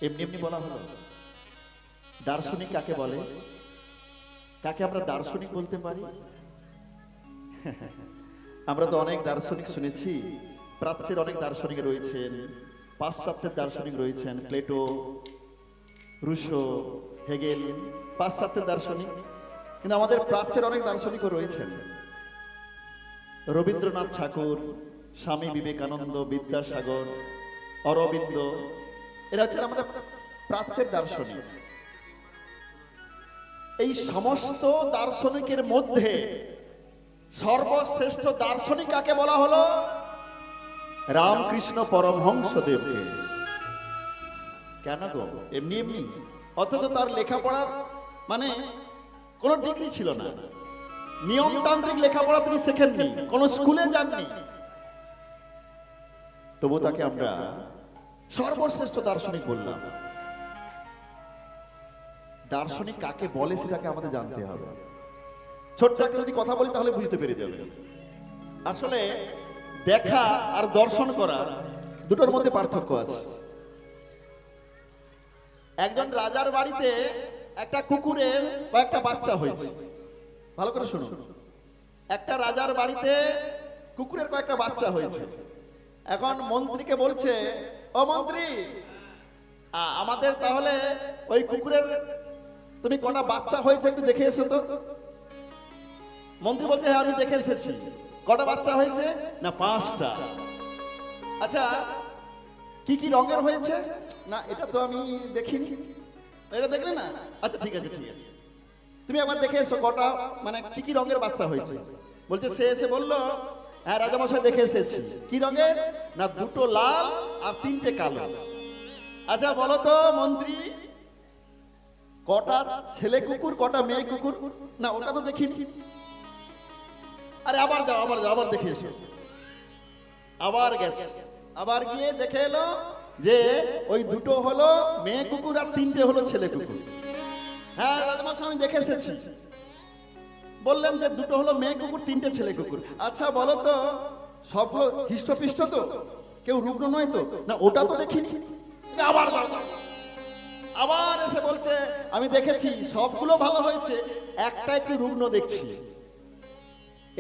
এমনি এমনি বলা হলো। দার্শনিক কাকে বলে? কাকে আমরা দার্শনিক বলতে পারি? আমরা তো অনেক দার্শনিক শুনেছি, প্রাচ্যের অনেক দার্শনিক রয়েছেন, পাশ্চাত্যের দার্শনিক রয়েছেন, প্লেটো, রুশো, হেগেল, পাশ্চাত্যের দার্শনিক। কিন্তু আমাদের প্রাচ্যের অনেক দার্শনিকও রয়েছেন, রবীন্দ্রনাথ ঠাকুর, স্বামী বিবেকানন্দ, বিদ্যাসাগর, অরবিন্দ, এরা হচ্ছেন আমাদের প্রাচ্যের দার্শনিক। এই সমস্ত দার্শনিকের মধ্যে সর্বশ্রেষ্ঠ দার্শনিক কাকে বলা হলো? রামকৃষ্ণ পরমহংসদেবকে। কেন গো? এমনি এমনি? অথচ তার লেখাপড়ার মানে কোনো ডিগ্রি ছিল না, নিয়মতান্ত্রিক লেখাপড়া তিনি শেখেননি, কোন স্কুলে যাননি, তবু তাকে আমরা সর্বশ্রেষ্ঠ দার্শনিক বললাম। দার্শনিক কাকে বলে সেটাকে আমাদের জানতে হবে। ছোট্ট একটা যদি কথা বলি তাহলে বুঝতে পেরে যাবে। আসলে দেখা আর দর্শন করা দুটোর মধ্যে পার্থক্য আছে। একজন রাজার বাড়িতে একটা কুকুরের কয়েকটা বাচ্চা হয়েছে। ভালো করে শুনুন, একটা রাজার বাড়িতে কুকুরের কয়েকটা বাচ্চা হয়েছে। এখন মন্ত্রীকে বলছে, ও মন্ত্রী, আমাদের তাহলে ওই কুকুরের তুমি কটা বাচ্চা হয়েছে একটু দেখে এসো তো। মন্ত্রী বলছে, হ্যাঁ আমি দেখে এসেছি। কটা বাচ্চা হয়েছে? না 5টা। আচ্ছা, কি কি রঙের হয়েছে? না এটা তো আমি দেখিনি। এটা দেখলে না? আচ্ছা ঠিক আছে ঠিক আছে, তুমি একবার দেখে এসো কটা মানে কি কি রঙের বাচ্চা হয়েছে। বলছে, সে এসে বললো, হ্যাঁ রাজামশাই দেখে এসেছি। কি রঙের? না 2টো লাল আর 3টে কালো। আচ্ছা বলো তো মন্ত্রী, কটা ছেলে কুকুর কটা মেয়ে কুকুর? না ওটা তো দেখিনি। আরে আবার যাও আবার যাও, আবার দেখে এসো। আবার গেছে, আবার গিয়ে দেখে এলো যে ওই 2টো হলো মেয়ে কুকুর আর 3টে হলো ছেলে কুকুর। হ্যাঁ রাজামশাই আমি দেখে এসেছি। বললেন যে 2টো হলো মেয়ে কুকুর 3টে ছেলে কুকুর। আচ্ছা বলো তো সবগুলো হৃষ্টপুষ্ট তো, কেউ রুগ্ন নয় তো? না ওটা তো দেখিনি। আবার আবার এসে বলছে, আমি দেখেছি সবগুলো ভালো হয়েছে, একটা একটু রুগ্ন দেখছি।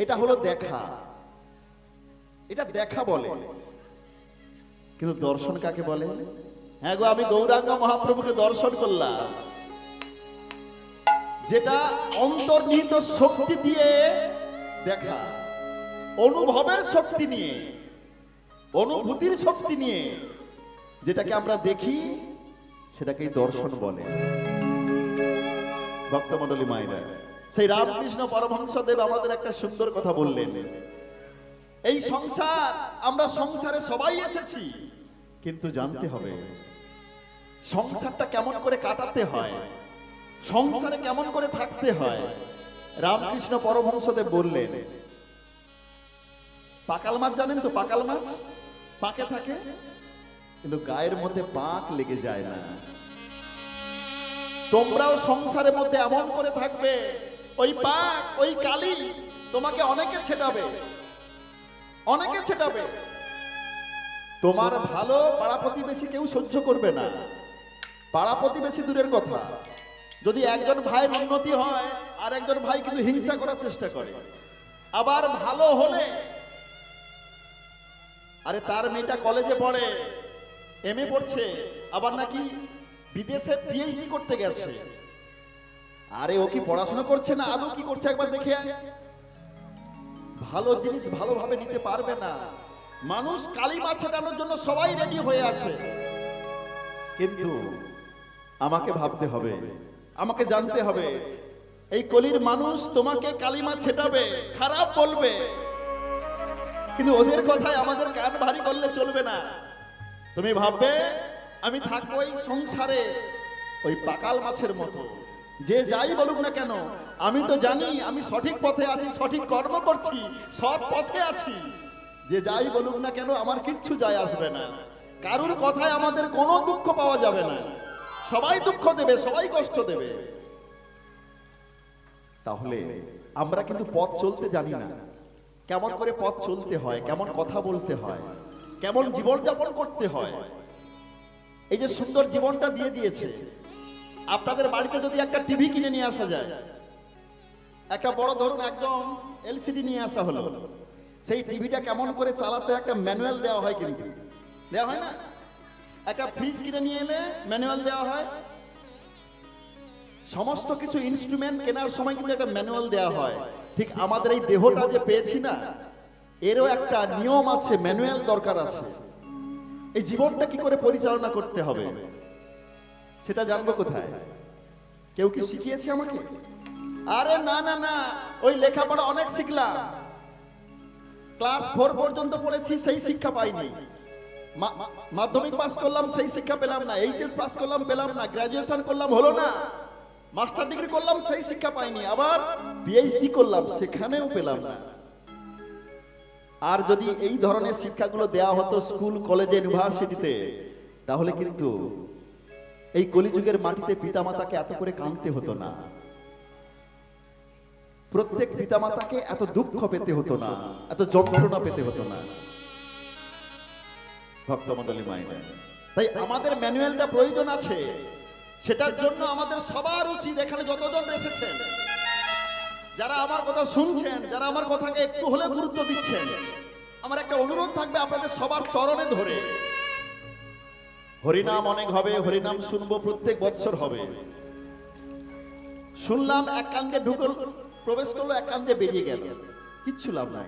এটা হলো দেখা, এটা দেখা বলে। কিন্তু দর্শন কাকে বলে? হ্যাঁ গো, আমি গৌরাঙ্গ মহাপ্রভুকে দর্শন করলাম, যেটা অন্তর্নিহিত শক্তি দিয়ে দেখা, অনুভবের শক্তি নিয়ে, অনুভূতির শক্তি নিয়ে যেটাকে আমরা দেখি সেটাকেই দর্শন বলে। ভক্তমণ্ডলী মায়েরা, সেই রামকৃষ্ণ পরমহংসদেব আমাদের একটা সুন্দর কথা বললেন। এই সংসার, আমরা সংসারে সবাই এসেছি, কিন্তু জানতে হবে সংসারটা কেমন করে কাটাতে হয়, সংসারে কেমন করে থাকতে হয়। রামকৃষ্ণ পরমহংসদেব বললেন, পাকাল মাছ জানেন তো? পাকাল মাছ পাকে থাকে, কিন্তু গায়ের মধ্যে পাক লেগে যায় না। তোমরাও সংসারের মধ্যে এমন করে থাকবে, ওই পাক ওই কালি তোমাকে অনেকে ছেটাবে, অনেকে ছেটাবে। তোমার ভালো পাড়া প্রতিবেশী কেউ সহ্য করবে না। পাড়া প্রতিবেশী দূরের কথা, যদি একজন ভাইয়ের উন্নতি হয় আর একজন ভাই কিন্তু হিংসা করার চেষ্টা করে। আবার ভালো হলে, আরে তার মেয়েটা কলেজে পড়ে, এমএ পড়ছে, আবার নাকি বিদেশে পিএইচডি করতে গেছে। আরে ও কি পড়াশোনা করছে না আদৌ কি করছে একবার দেখে আয়। ভালো জিনিস ভালোভাবে নিতে পারবে না। মানুষ কালী মাছ ছেটানোর জন্য সবাই রেডি হয়ে আছে, কিন্তু আমাকে ভাবতে হবে, আমাকে জানতে হবে, এই কলির মানুষ তোমাকে কালিমা ছেটাবে, খারাপ বলবে, কিন্তু ওদের কথায় আমাদের কান ভারী করলে চলবে না। তুমি ভাববে আমি থাকবো এই সংসারে ওই পাকাল মাছের মতো, যে যাই বলুক না কেন আমি তো জানি আমি সঠিক পথে আছি, সঠিক কর্ম করছি, সৎ পথে আছি। যে যাই বলুক না কেন আমার কিচ্ছু যায় আসবে না, কারুর কথায় আমাদের কোনো দুঃখ পাওয়া যাবে না। সবাই দুঃখ দেবে, সবাই কষ্ট দেবে। তাহলে আমরা কিন্তু পথ চলতে জানি না, কেমন করে পথ চলতে হয়, কেমন কথা বলতে হয়, কেমন জীবন যাপন করতে হয়। এই যে সুন্দর জীবনটা দিয়ে দিয়েছে, আপনাদের বাড়িতে যদি একটা টিভি কিনে নিয়ে আসা যায়, একটা বড় ধরুন একদম এলসিডি নিয়ে আসা হলো, সেই টিভিটা কেমন করে চালাতে একটা ম্যানুয়াল দেওয়া হয়, কিন্তু দেওয়া হয় না? একটা ফ্রিজ কিনে নিয়ে এলে ম্যানুয়াল দেওয়া হয়, সমস্ত কিছু ইনস্ট্রুমেন্ট কেনার সময় কিন্তু একটা ম্যানুয়াল দেওয়া হয়। ঠিক আমাদের এই দেহটা যে পেয়েছি না, এরও একটা নিয়ম আছে, ম্যানুয়াল দরকার আছে। এই জীবনটা কি করে পরিচালনা করতে হবে সেটা জানবো কোথায়? কেউ কি শিখিয়েছে আমাকে? আরে না না না, ওই লেখাপড়া অনেক শিখলাম, ক্লাস 4 পর্যন্ত পড়েছি, সেই শিক্ষা পাইনি। মাধ্যমিক পাস করলাম, সেই শিক্ষা পেলাম না। এইচএস পাস করলাম, পেলাম না। গ্রাজুয়েশন করলাম, হলো না। মাস্টার ডিগ্রি করলাম, সেই শিক্ষা পাইনি। আবার পিএইচডি করলাম, সেখানেও পেলাম না। আর যদি এই ধরনের শিক্ষাগুলো দেয়া হতো স্কুল, কলেজে, ইউনিভার্সিটিতে, তাহলে কিন্তু এই কলিযুগের মাটিতে পিতামাতাকে এত করে কাঁদতে হতো না, প্রত্যেক পিতামাতাকে এত দুঃখ পেতে হতো না, এত যন্ত্রণা পেতে হতো না। ভক্তমণ্ডলী মায়েরা, তাই আমাদের ম্যানুয়ালটা প্রয়োজন আছে। সেটার জন্য আমাদের সবার উচিত, এখানে যতজন এসেছেন, যারা আমার কথা শুনছেন, যারা আমার কথাকে একটু হলে গুরুত্ব দিচ্ছেন, আমার একটা অনুরোধ থাকবে আপনাদের সবার চরণে ধরে, হরিনাম অনেক হবে, হরিনাম শুনবো, প্রত্যেক বৎসর হবে। শুনলাম, এক কান দিয়ে ঢুকল, প্রবেশ করলো, এক কান দিয়ে বেরিয়ে গেল, কিচ্ছু লাভ নাই।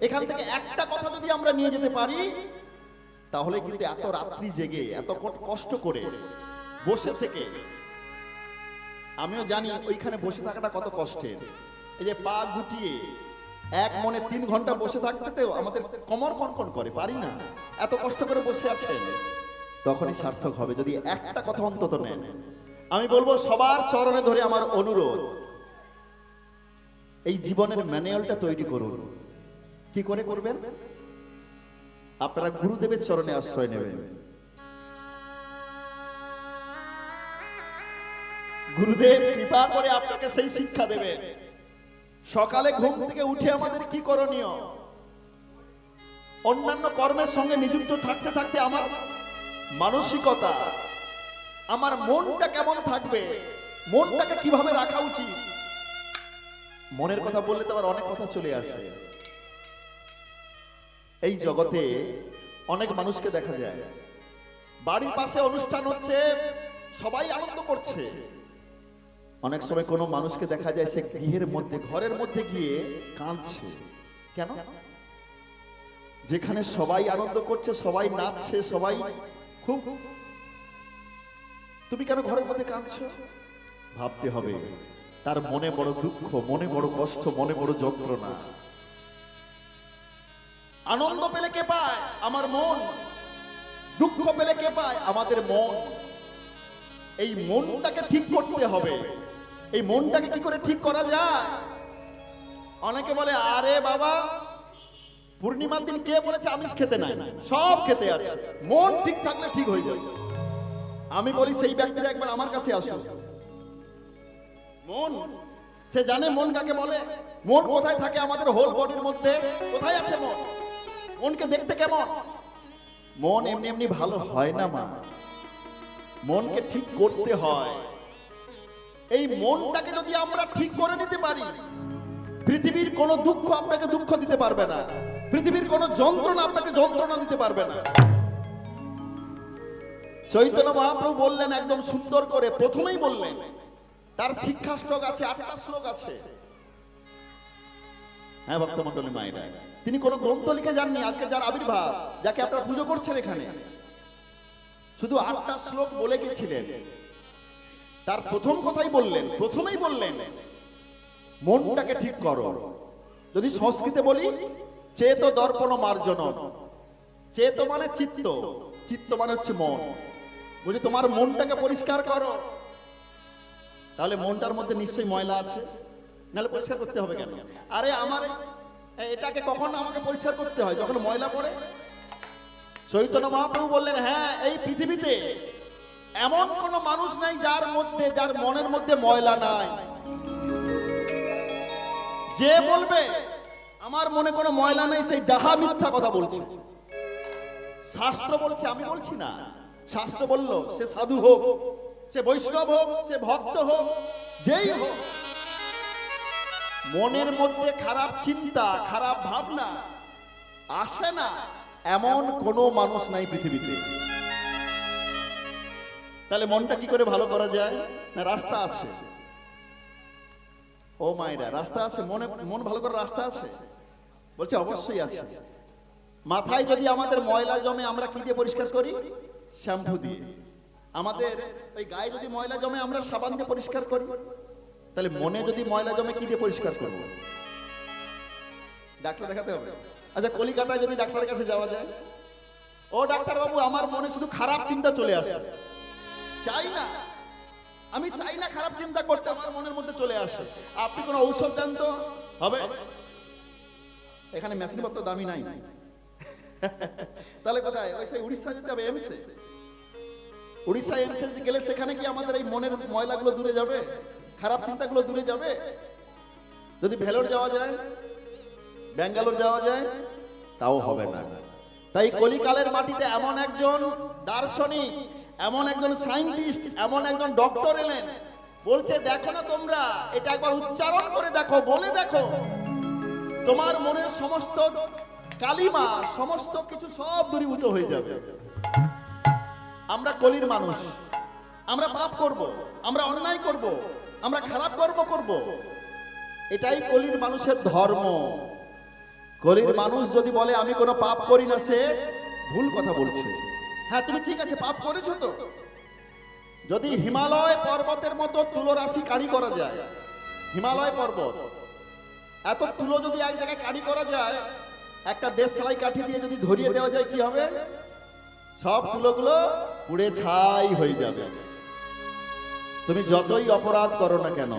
এখান থেকে একটা কথা যদি আমরা নিয়ে যেতে পারি, তাহলে কিন্তু এত রাত্রি জেগে, এত কষ্ট করে বসে থেকে, আমিও জানি ওইখানে বসে থাকাটা কত কষ্টের। এই যে পা গুটিয়ে এক মনে 3 ঘন্টা বসে থাকতেও আমাদের কোমর কনকন করে, পারি না। এত কষ্ট করে বসে আছেন, তখনই সার্থক হবে যদি একটা কথা অন্তত নেন। আমি বলবো সবার চরণে ধরে আমার অনুরোধ, এই জীবনের ম্যানুয়ালটা তৈরি করুন। কি করে করবেন? আপনারা গুরুদেবের চরণে আশ্রয় নেবেন। গুরুদেব কৃপা করে আপনাকে সেই শিক্ষা দেবেন। সকালে ঘুম থেকে উঠে আমাদের কি করণীয়, অন্যান্য কর্মের সঙ্গে নিযুক্ত থাকতে থাকতে আমার মানসিকতা, আমার মনটা কেমন থাকবে, মনটাকে কিভাবে রাখা উচিত। মনের কথা বললে তো আবার অনেক কথা চলে আসে। এই জগতে অনেক মানুষকে দেখা যায়, বাড়ির পাশে অনুষ্ঠান হচ্ছে, সবাই আনন্দ করছে। অনেক সময় কোনো মানুষকে দেখা যায় সে গৃহের মধ্যে, ঘরের মধ্যে গিয়ে কাঁদছে। কেন? যেখানে সবাই আনন্দ করছে, সবাই নাচছে, সবাই খুব, তুমি কেন ঘরের মধ্যে কাঁদছো? ভাবতে হবে তার মনে বড় দুঃখ, মনে বড় কষ্ট, মনে বড় যন্ত্রণা। আনন্দ পেলে কে পায়? আমার মন। দুঃখ পেলে কে পায়? আমাদের মন। এই মনটাকে ঠিক করতে হবে। এই মনটাকে কি করে ঠিক করা যায়? অনেকে বলে, আরে বাবা, পূর্ণিমার দিন কে বলেছে আমিষ খেতে নাই? সব খেতে আছে, মন ঠিক থাকলে ঠিক হয়ে যাবে। আমি বলি সেই ব্যক্তিরা একবার আমার কাছে আসুন। মন, সে জানে মন কাকে বলে। মন কোথায় থাকে? আমাদের হোল বডির মধ্যে। কোথায় আছে মন? মনকে দেখতে কেমন? মন এমনি এমনি ভালো হয় না মা, মনকে ঠিক করতে হয়। এই মনটাকে যদি আমরা ঠিক করে নিতে পারি, পৃথিবীর কোনো দুঃখ আপনাকে দুঃখ দিতে পারবে না, পৃথিবীর কোনো যন্ত্রণা আপনাকে যন্ত্রণা দিতে পারবে না। চৈতন্য মহাপ্রভু বললেন একদম সুন্দর করে, প্রথমেই বললেন, তার শিক্ষা শ্লোক আছে, 8টা শ্লোক আছে। হ্যাঁ ভক্তমণ্ডলী মায়েরা, তিনি কোনো গ্রন্থ লিখে যাননি। আজকে যার আবির্ভাব, যাকে আপনারা পুজো করছেন এখানে, শুধু 8টা শ্লোক বলে গেছিলেন। তার প্রথম কথাই বললেন, প্রথমেই বললেন, মনটাকে ঠিক করো। যদি সংস্কৃতে বলি, চেত দর্পণ মার্জনম। চেত মানে চিত্ত, চিত্ত মানে হচ্ছে মন। বলছে তোমার মনটাকে পরিষ্কার করো। তাহলে মনটার মধ্যে নিশ্চয়ই ময়লা আছে, নাহলে পরিষ্কার করতে হবে কেন? আরে আমার এটাকে কখন আমাকে পরিষ্কার করতে হয়? যখন ময়লা পড়ে। চৈতন্য মহাপ্রভু বললেন, হ্যাঁ, এই পৃথিবীতে এমন কোন মানুষ নাই যার মনের মধ্যে ময়লা নাই। যে বলবে আমার মনে কোনো ময়লা নেই, সেই ডাহা মিথ্যা কথা বলছে। শাস্ত্র বলছে, আমি বলছি না, শাস্ত্র বলল, সে সাধু হোক, সে বৈষ্ণব হোক, সে ভক্ত হোক, যেই হোক, মনের মধ্যে খারাপ চিন্তা, খারাপ ভাবনা আসে না এমন কোনো মানুষ নাই পৃথিবীতে। তাহলে মনটা কি করে ভালো করা যায়? না, রাস্তা আছে। ও মায়েরা, রাস্তা আছে? মন ভালো করার রাস্তা আছে? বলছে অবশ্যই আছে। মাথায় যদি আমাদের ময়লা জমে, আমরা কি দিয়ে পরিষ্কার করি? শ্যাম্পু দিয়ে। আমাদের ওই গায়ে যদি ময়লা জমে, আমরা সাবান দিয়ে পরিষ্কার করি। তাহলে মনে যদি ময়লা জমে, কি দিয়ে পরিষ্কার করব? ডাক্তার দেখাতে হবে। আচ্ছা, কলিকাতায় যদি ডাক্তারের কাছে যাওয়া যায়, ও ডাক্তার বাবু, আমার মনে শুধু খারাপ চিন্তা চলে আসে। চাই না, আমি চাই না খারাপ চিন্তা করতে, আমার মনের মধ্যে চলে আসে। আপনি কোনো ঔষধ দেন তো? হবে? এখানে মেশিনপত্র দামি নাই। তাহলে কোথায়? ওই সেই উড়িষ্যা যেতে হবে, এমসে। উড়িষ্যা এমসে গেলে সেখানে কি আমাদের এই মনের ময়লাগুলো দূরে যাবে? খারাপ চিন্তাগুলো দূরে যাবে? যদি ভেলোর যাওয়া যায়, ব্যাঙ্গালোর যাওয়া যায়, তাও হবে না। তাই কলিকালের মাটিতে এমন একজন দার্শনিক, এমন একজন সায়েন্টিস্ট, এমন একজন ডক্টর এলেন। বলছে, দেখো না তোমরা, এটা একবার উচ্চারণ করে দেখো, বলে দেখো, তোমার মনের সমস্ত কালিমা, সমস্ত কিছু সব দূরীভূত হয়ে যাবে। আমরা কলির মানুষ, আমরা পাপ করব, আমরা অন্যায় করব, আমরা খারাপ কর্ম করব। এটাই কলির মানুষের ধর্ম। কলির মানুষ যদি বলে আমি কোনো পাপ করি না, সে ভুল কথা বলছে। হ্যাঁ, তুমি ঠিক আছে, পাপ করেছো তো। যদি হিমালয় পর্বতের মতো তুলো রাশি কাড়ি করা যায়, হিমালয় পর্বত এত তুলো যদি এক জায়গায় কাড়ি করা যায়, একটা দেশ সেলাই কাঠি দিয়ে যদি ধরিয়ে দেওয়া যায়, কি হবে? সব তুলোগুলো পুড়ে ছাই হয়ে যাবে। তুমি যতই অপরাধ করো না কেন,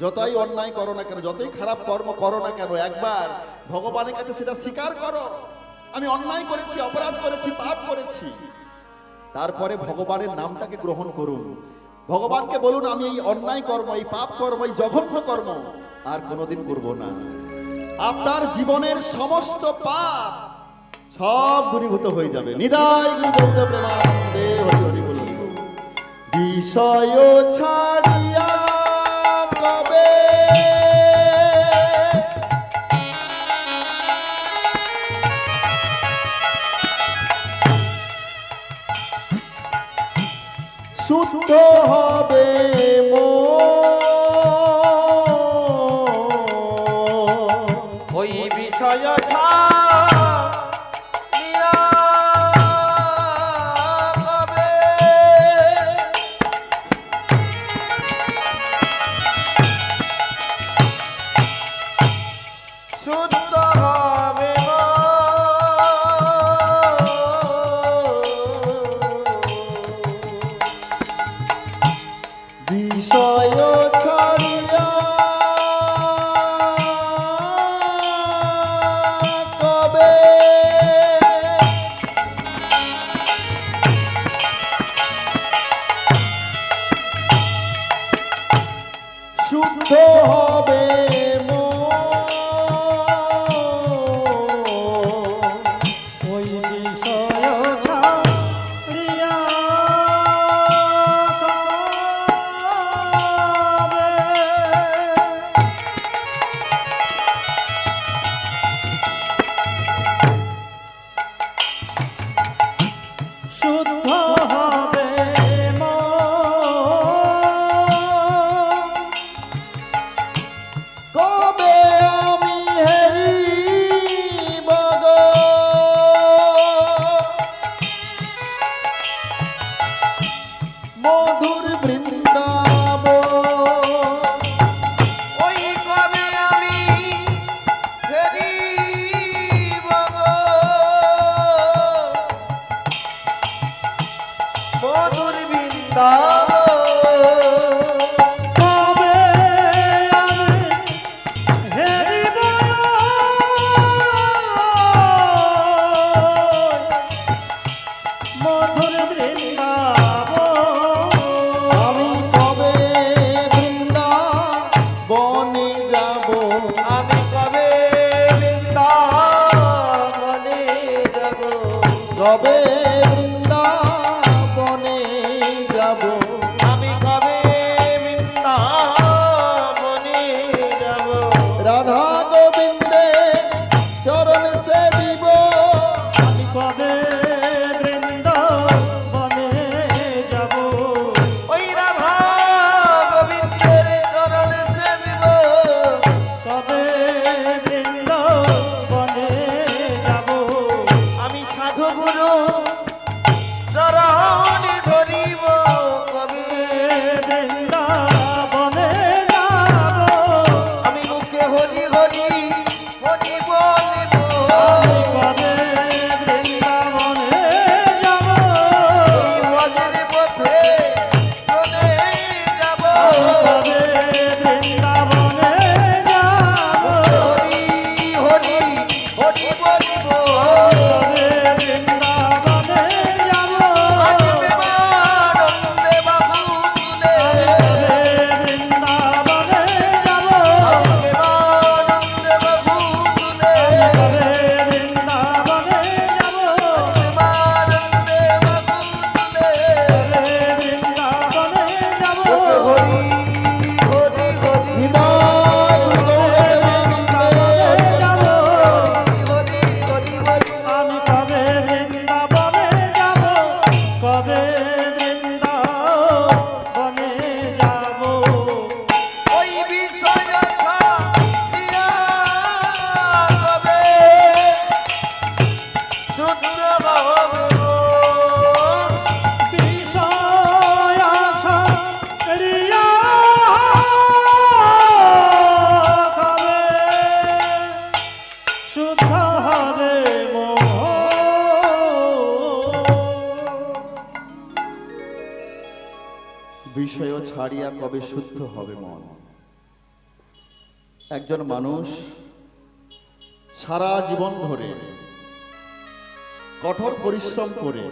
যতই অন্যায় করো না কেন, যতই খারাপ কর্ম করো না কেন, একবার ভগবানের কাছে সেটা স্বীকার করো, আমি অন্যায় করেছি, অপরাধ করেছি, পাপ করেছি। তারপরে ভগবানের নামটাকে গ্রহণ করুন। ভগবানকে বলুন, আমি এই অন্যায় কর্ম, এই পাপ কর্ম, এই জঘন্য কর্ম আর কোনোদিন করব না। আপনার জীবনের সমস্ত পাপ সব দূরীভূত হয়ে যাবে। নিদায় গুরু বলতে প্রেমানন্দে হরি হরি বলি। বিষয় ছাড়িয়া কবে শুদ্ধ হবে ওই বিষয় ছাড়িয়া কবে শুদ্ধ হবে বিষয় যাব কবে বৃন্দাবনে যাব আমি কবে বৃন্দাবনে যাব রাধা গোবিন্দে চরণ সেবিব আমি কবে বৃন্দাবনে যাব ওই রাধা গোবিন্দের চরণ সেবিব কবে বৃন্দাবনে যাব আমি সাধু গুরু চরণ ধরিব কবে বৃন্দাবনে যাব আমি মুখে হরি হরি হরি বলিব আমি কবে বৃন্দাবনে যাব ওই ব্রজের পথে চলে যাব কবে বৃন্দাবনে যাব হরি হরি হরি বলিব কবে বৃন্দাবনে যাব আজ প্রেমানন্দে বাহু তুলে কবে বৃন্দাবনে যাব আজ প্রেমানন্দে বাহু তুলে কবে বৃন্দাবনে যাব প্রেমানন্দে বাহু তুলে কবে বৃন্দাবনে যাব হরি হরি হরি হৃদয় গৌরবানন্দে যাব হরি হরি হরি আমি কবে বৃন্দাবনে যাব কবে বৃন্দাবনে যাব ওই বিষয় ছাড়িয়া কবে শুদ্ধ হবে বিষয় আশা করিয়া কবে শুদ্ধ হবে মোহ বিষয় ছাড়িয়া কবে শুদ্ধ হবে মন একজন মানুষ সারা জীবন ধরে কঠোর পরিশ্রম করে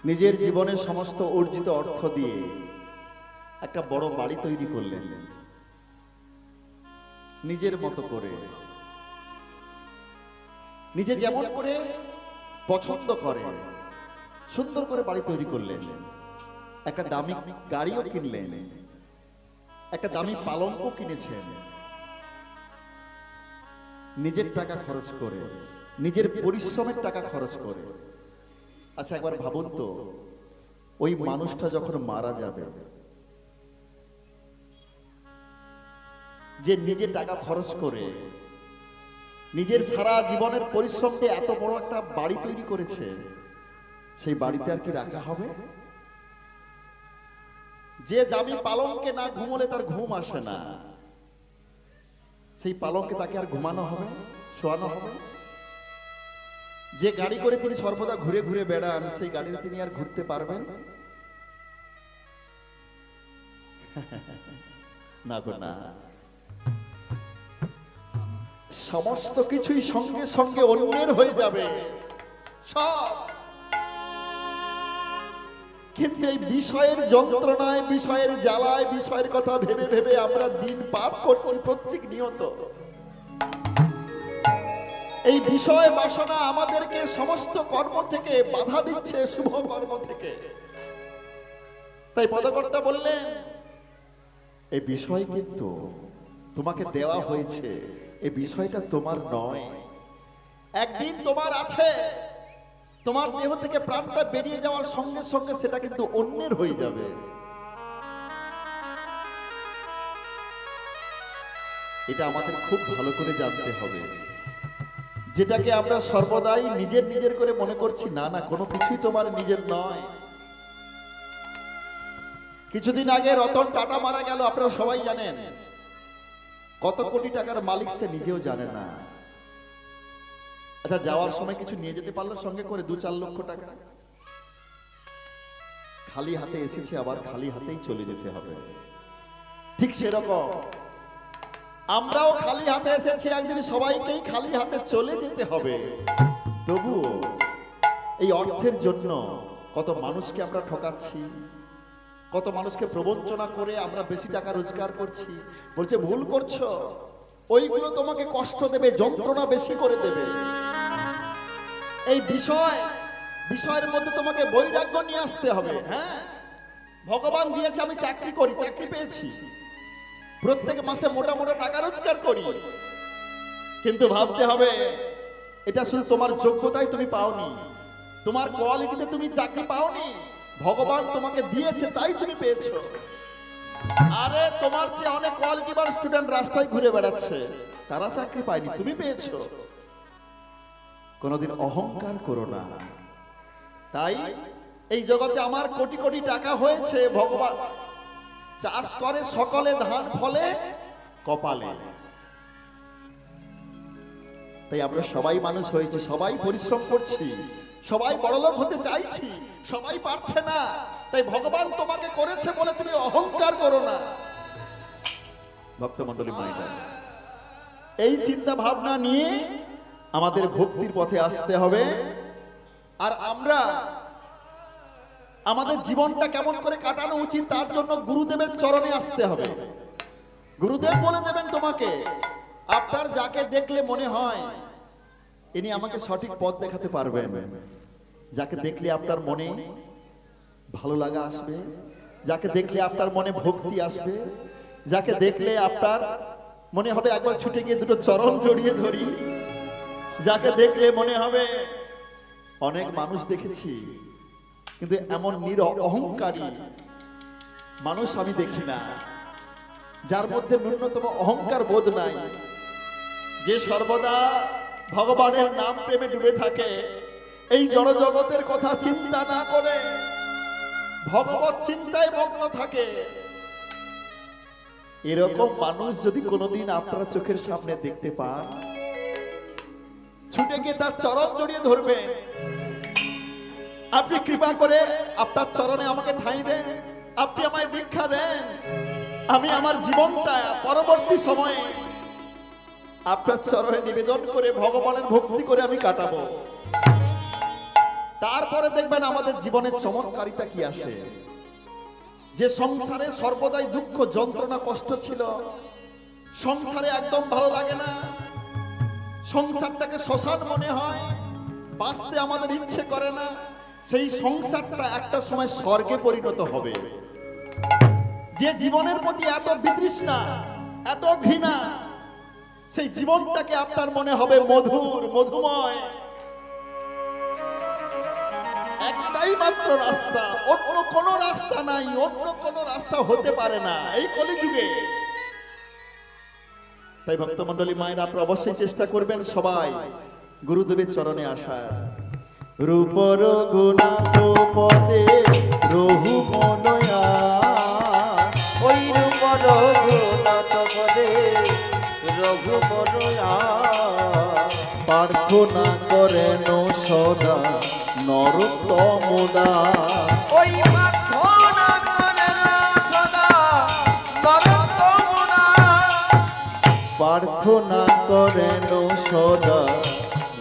নিজের জীবনের সমস্ত অর্জিত অর্থ দিয়ে একটা বড় বাড়ি তৈরি করলেন নিজের মতো করে নিজে যেমন করে পছন্দ করে সুন্দর করে বাড়ি তৈরি করলেন একটা দামি গাড়িও কিনলেন একটা দামি পালঙ্ক কিনেছেন নিজের টাকা খরচ করে নিজের পরিশ্রমের টাকা খরচ করে আচ্ছা একবার ভাবুন তো ওই মানুষটা যখন মারা যাবে যে নিজে টাকা খরচ করে নিজের সারা জীবনের পরিশ্রম দিয়ে এত বড় একটা বাড়ি তৈরি করেছে সেই বাড়িতে আর কি রাখা হবে যে দামি পালঙ্কে না ঘুমোলে তার ঘুম আসে না সেই পালঙ্কে তাকে আর ঘুমানো হবে শোয়ানো হবে যে গাড়ি করে তিনি সর্বদা ঘুরে ঘুরে বেড়ান সেই গাড়িতে তিনি আর ঘুরতে পারবেন না গো না সমস্ত কিছুই সঙ্গে সঙ্গে অন্যের হয়ে যাবে সব কিন্তু এই বিষয়ের যন্ত্রণায় বিষয়ের জ্বালায় বিষয়ের কথা ভেবে ভেবে আমরা দিন পার করছি প্রত্যেক নিয়ত এই বিষয় বাসনা আমাদেরকে সমস্ত কর্ম থেকে বাধা দিচ্ছে শুভ কর্ম থেকে তাই পদকর্তা বললেন এই বিষয় কিন্তু তোমাকে দেওয়া হয়েছে এই বিষয়টা তোমার নয় একদিন তোমার আছে তোমার দেহ থেকে প্রাণটা বেরিয়ে যাওয়ার সঙ্গে সঙ্গে সেটা কিন্তু অন্যের হয়ে যাবে এটা আমাদের খুব ভালো করে জানতে হবে যেটাকে আমরা সর্বদাই নিজের নিজের করে মনে করছি না না কোনো কিছুই তোমার নিজের নয় কিছুদিন আগে রতন টাটা মারা গেল আপনারা সবাই জানেন কত কোটি টাকার মালিক সে নিজেও জানে না আচ্ছা যাওয়ার সময় কিছু নিয়ে যেতে পারলো সঙ্গে করে 2-4 লক্ষ টাকা খালি হাতে এসেছে আবার খালি হাতেই চলে যেতে হবে ঠিক সেরকম আমরাও খালি হাতে এসেছি একদিন সবাইকেই খালি হাতে চলে যেতে হবে তবুও এই অর্থের জন্য কত মানুষকে আমরা ঠকাচ্ছি কত মানুষকে প্রবঞ্চনা করে আমরা বেশি টাকা রোজগার করছি বলছে ভুল করছো ওইগুলো তোমাকে কষ্ট দেবে যন্ত্রণা বেশি করে দেবে এই বিষয়ের মধ্যে তোমাকে বৈরাগ্য নিয়ে আসতে হবে। হ্যাঁ, ভগবান দিয়েছে, আমি চাকরি করি, চাকরি পেয়েছি, প্রত্যেক মাসে মোটা মোটা টাকা রোজগার করি, কিন্তু ভাবতে হবে এটা শুধু তোমার যোগ্যতায় তুমি পাওনি, তোমার কোয়ালিটিতে তুমি চাকরি পাওনি, ভগবান তোমাকে দিয়েছে তাই তুমি পেয়েছো। আরে তোমার চেয়ে অনেক কোয়ালিটিবান স্টুডেন্ট রাস্তায় ঘুরে বেড়াচ্ছে, তারা চাকরি পায়নি, তুমি পেয়েছো। কোনোদিন অহংকার করো না। তাই এই জগতে আমার কোটি কোটি টাকা হয়েছে, ভগবান চাষ করে সকলে ধান ফলে কপালে। তাই আমরা সবাই মানুষ হয়েছি, সবাই পরিশ্রম করছি, সবাই বড়লোক হতে চাইছি, সবাই পারছে না। তাই ভগবান তোমাকে করেছে বলে তুমি অহংকার করো না। ভক্তমণ্ডলী মায়েরা, এই চিন্তা ভাবনা নিয়ে আমাদের ভক্তির পথে আসতে হবে। আর আমরা আমাদের জীবনটা কেমন করে কাটানো উচিত তার জন্য গুরুদেবের চরণে আসতে হবে। গুরুদেব বলে দেবেন তোমাকে, আপনার যাকে দেখলে মনে হয় ইনি আমাকে সঠিক পথ দেখাতে পারবেন, যাকে দেখলে আপনার মনে ভালো লাগা আসবে, যাকে দেখলে আপনার মনে ভক্তি আসবে, যাকে দেখলে আপনার মনে হবে একবার ছুটে গিয়ে দুটো চরণ জড়িয়ে ধরি, যাকে দেখলে মনে হবে, অনেক মানুষ দেখেছি কিন্তু এমন অহংকারী মানুষ আমি দেখি না, যার মধ্যে ন্যূনতম অহংকার বোধ নাই, যে সর্বদা ভগবানের নাম প্রেমে ডুবে থাকে, এই জড় জগতের কথা চিন্তা না করে ভগবত চিন্তায় মগ্ন থাকে। এরকম মানুষ যদি কোনোদিন আপনারা চোখের সামনে দেখতে পান, ছুটে গিয়ে তার চরণ জড়িয়ে ধরবেন, আপনি কৃপা করে আপনার চরণে আমাকে ঠাঁই দেন, আপনি আমায় দীক্ষা দেন, আমি আমার জীবনটা পরবর্তী সময়ে আপনার চরণে নিবেদন করে ভগবানের ভক্তি করে আমি কাটাবো। তারপরে দেখবেন আমাদের জীবনের চমৎকারিতা কি আসে। যে সংসারে সর্বদাই দুঃখ যন্ত্রণা কষ্ট ছিল, সংসারে একদম ভালো লাগে না, সংসারটাকে শ্মশান মনে হয়, বাঁচতে আমাদের ইচ্ছে করে না, সেই সংসারটা একটা সময় স্বর্গে পরিণত হবে। যে জীবনের প্রতি এত বিতৃষ্ণা এত ঘৃণা, সেই জীবনটাকে আপনার মনে হবে মধুর মধুময়। একটাই মাত্র রাস্তা, অন্য কোনো রাস্তা নাই, অন্য কোনো রাস্তা হতে পারে না এই কলিযুগে। তাই ভক্তমণ্ডলী মায়ের আপনারা অবশ্যই চেষ্টা করবেন সবাই গুরুদেবের চরণে আসার। রূপ রঘুনাথ পদে রঘু মনয়া, ওই রূপ রঘুনাথ পদে রঘুবরয়া, প্রার্থনা করেন সদা নরোত্তম দাস। ওই প্রার্থনা করেন সদা নরোত্তম দাস, প্রার্থনা করেন সদা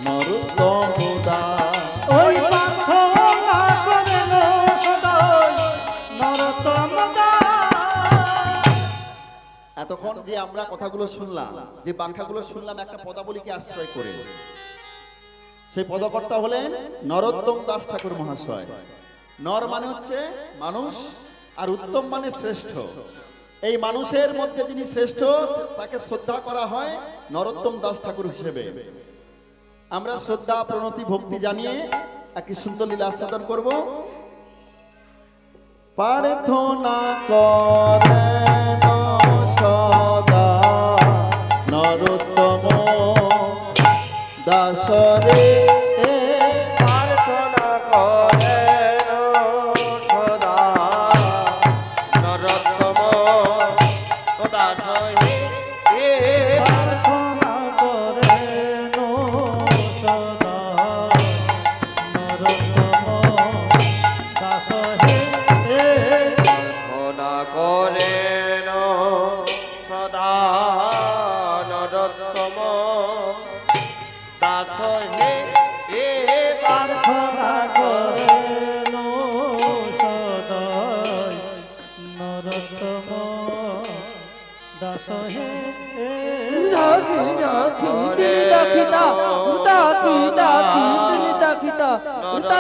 নরোত্তম দাস। ওই প্রার্থনা করেন সদাই নরোত্তম দাস। এতক্ষণ যে আমরা কথাগুলো শুনলাম, যে ব্যাখ্যাগুলো শুনলাম একটা পদাবলীকে আশ্রয় করে, সেই পদকর্তা হলেন নরোত্তম দাস ঠাকুর মহাশয়। নর মানে হচ্ছে মানুষ, আর উত্তম মানে শ্রেষ্ঠ। এই মানুষের মধ্যে যিনি শ্রেষ্ঠ তাকে শ্রদ্ধা করা হয় নরোত্তম দাস ঠাকুর হিসেবে। আমরা শ্রদ্ধা প্রণতি ভক্তি জানিয়ে একটি সুন্দর লীলা আস্বাদন করব। প্রার্থনা করেন সদা নরোত্তম দাসরে, প্রার্থনা করেন সদা নরোত্তম দাস হে, প্রার্থনা করেন সদা নরোত্তম দাস হে। প্রার্থনা করেন সদা নরোত্তম দাস হে, প্রার্থনা করেন সদাই নরোত্তম দাস হে। ঝাঁকি ঝাঁকি তিনি ডাকি দা ডাকি ডাকি তিনি ডাকি প্রার্থনা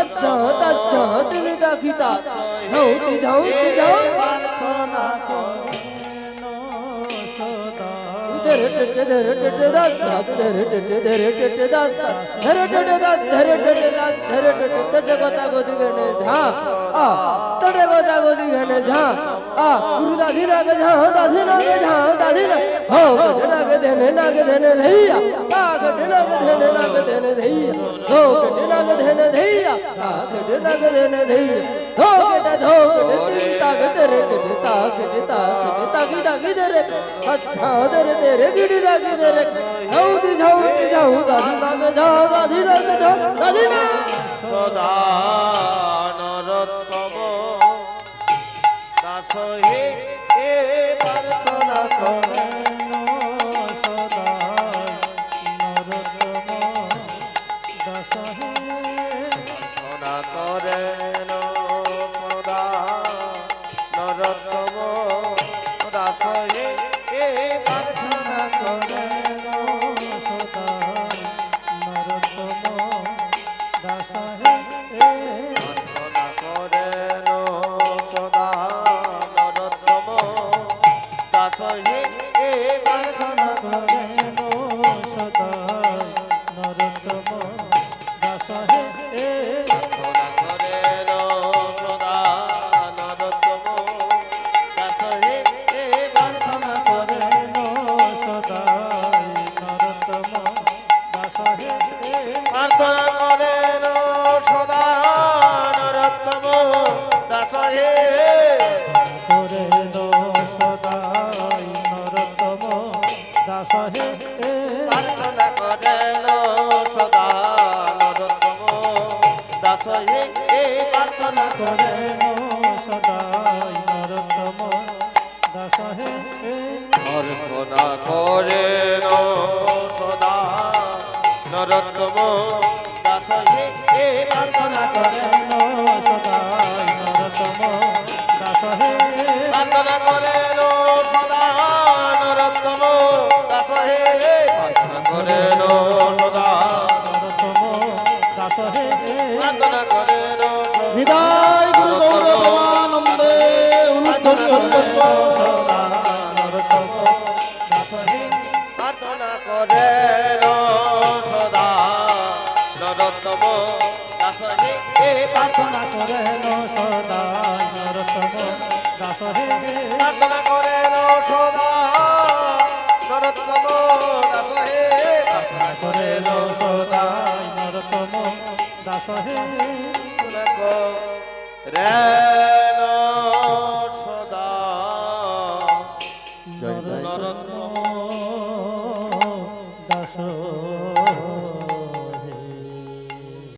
সদা নরোত্তম দাস হে এ প্রার্থনা করে প্রার্থনা করেন সদা নরোত্তম দাস হে এ প্রার্থনা করেন প্রার্থনা করেন সদা নরোত্তম দাস হে এ প্রার্থনা করেন প্রার্থনা করেন সদা নরোত্তম দাস হে এ প্রার্থনা করেন প্রার্থনা করেন সদা নরোত্তম দাস হে প্রার্থনা করেন সদা নরোত্তম দাস হে এ প্রার্থনা করেন প্রার্থনা করেন সদা নরোত্তম দাস হে এ প্রার্থনা করেন প্রার্থনা করেন সদা নরোত্তম দাস হে প্রার্থনা করেন সদা প্রার্থনা করেন হৃদয় গুরু গৌরবানন্দে উলুধ্বনি হরিবল। প্রার্থনা করেন সদা নরোত্তম দাস হে এ প্রার্থনা প্রার্থনা করেন সদা নরোত্তম দাস হে প্রার্থনা করেন সদা রে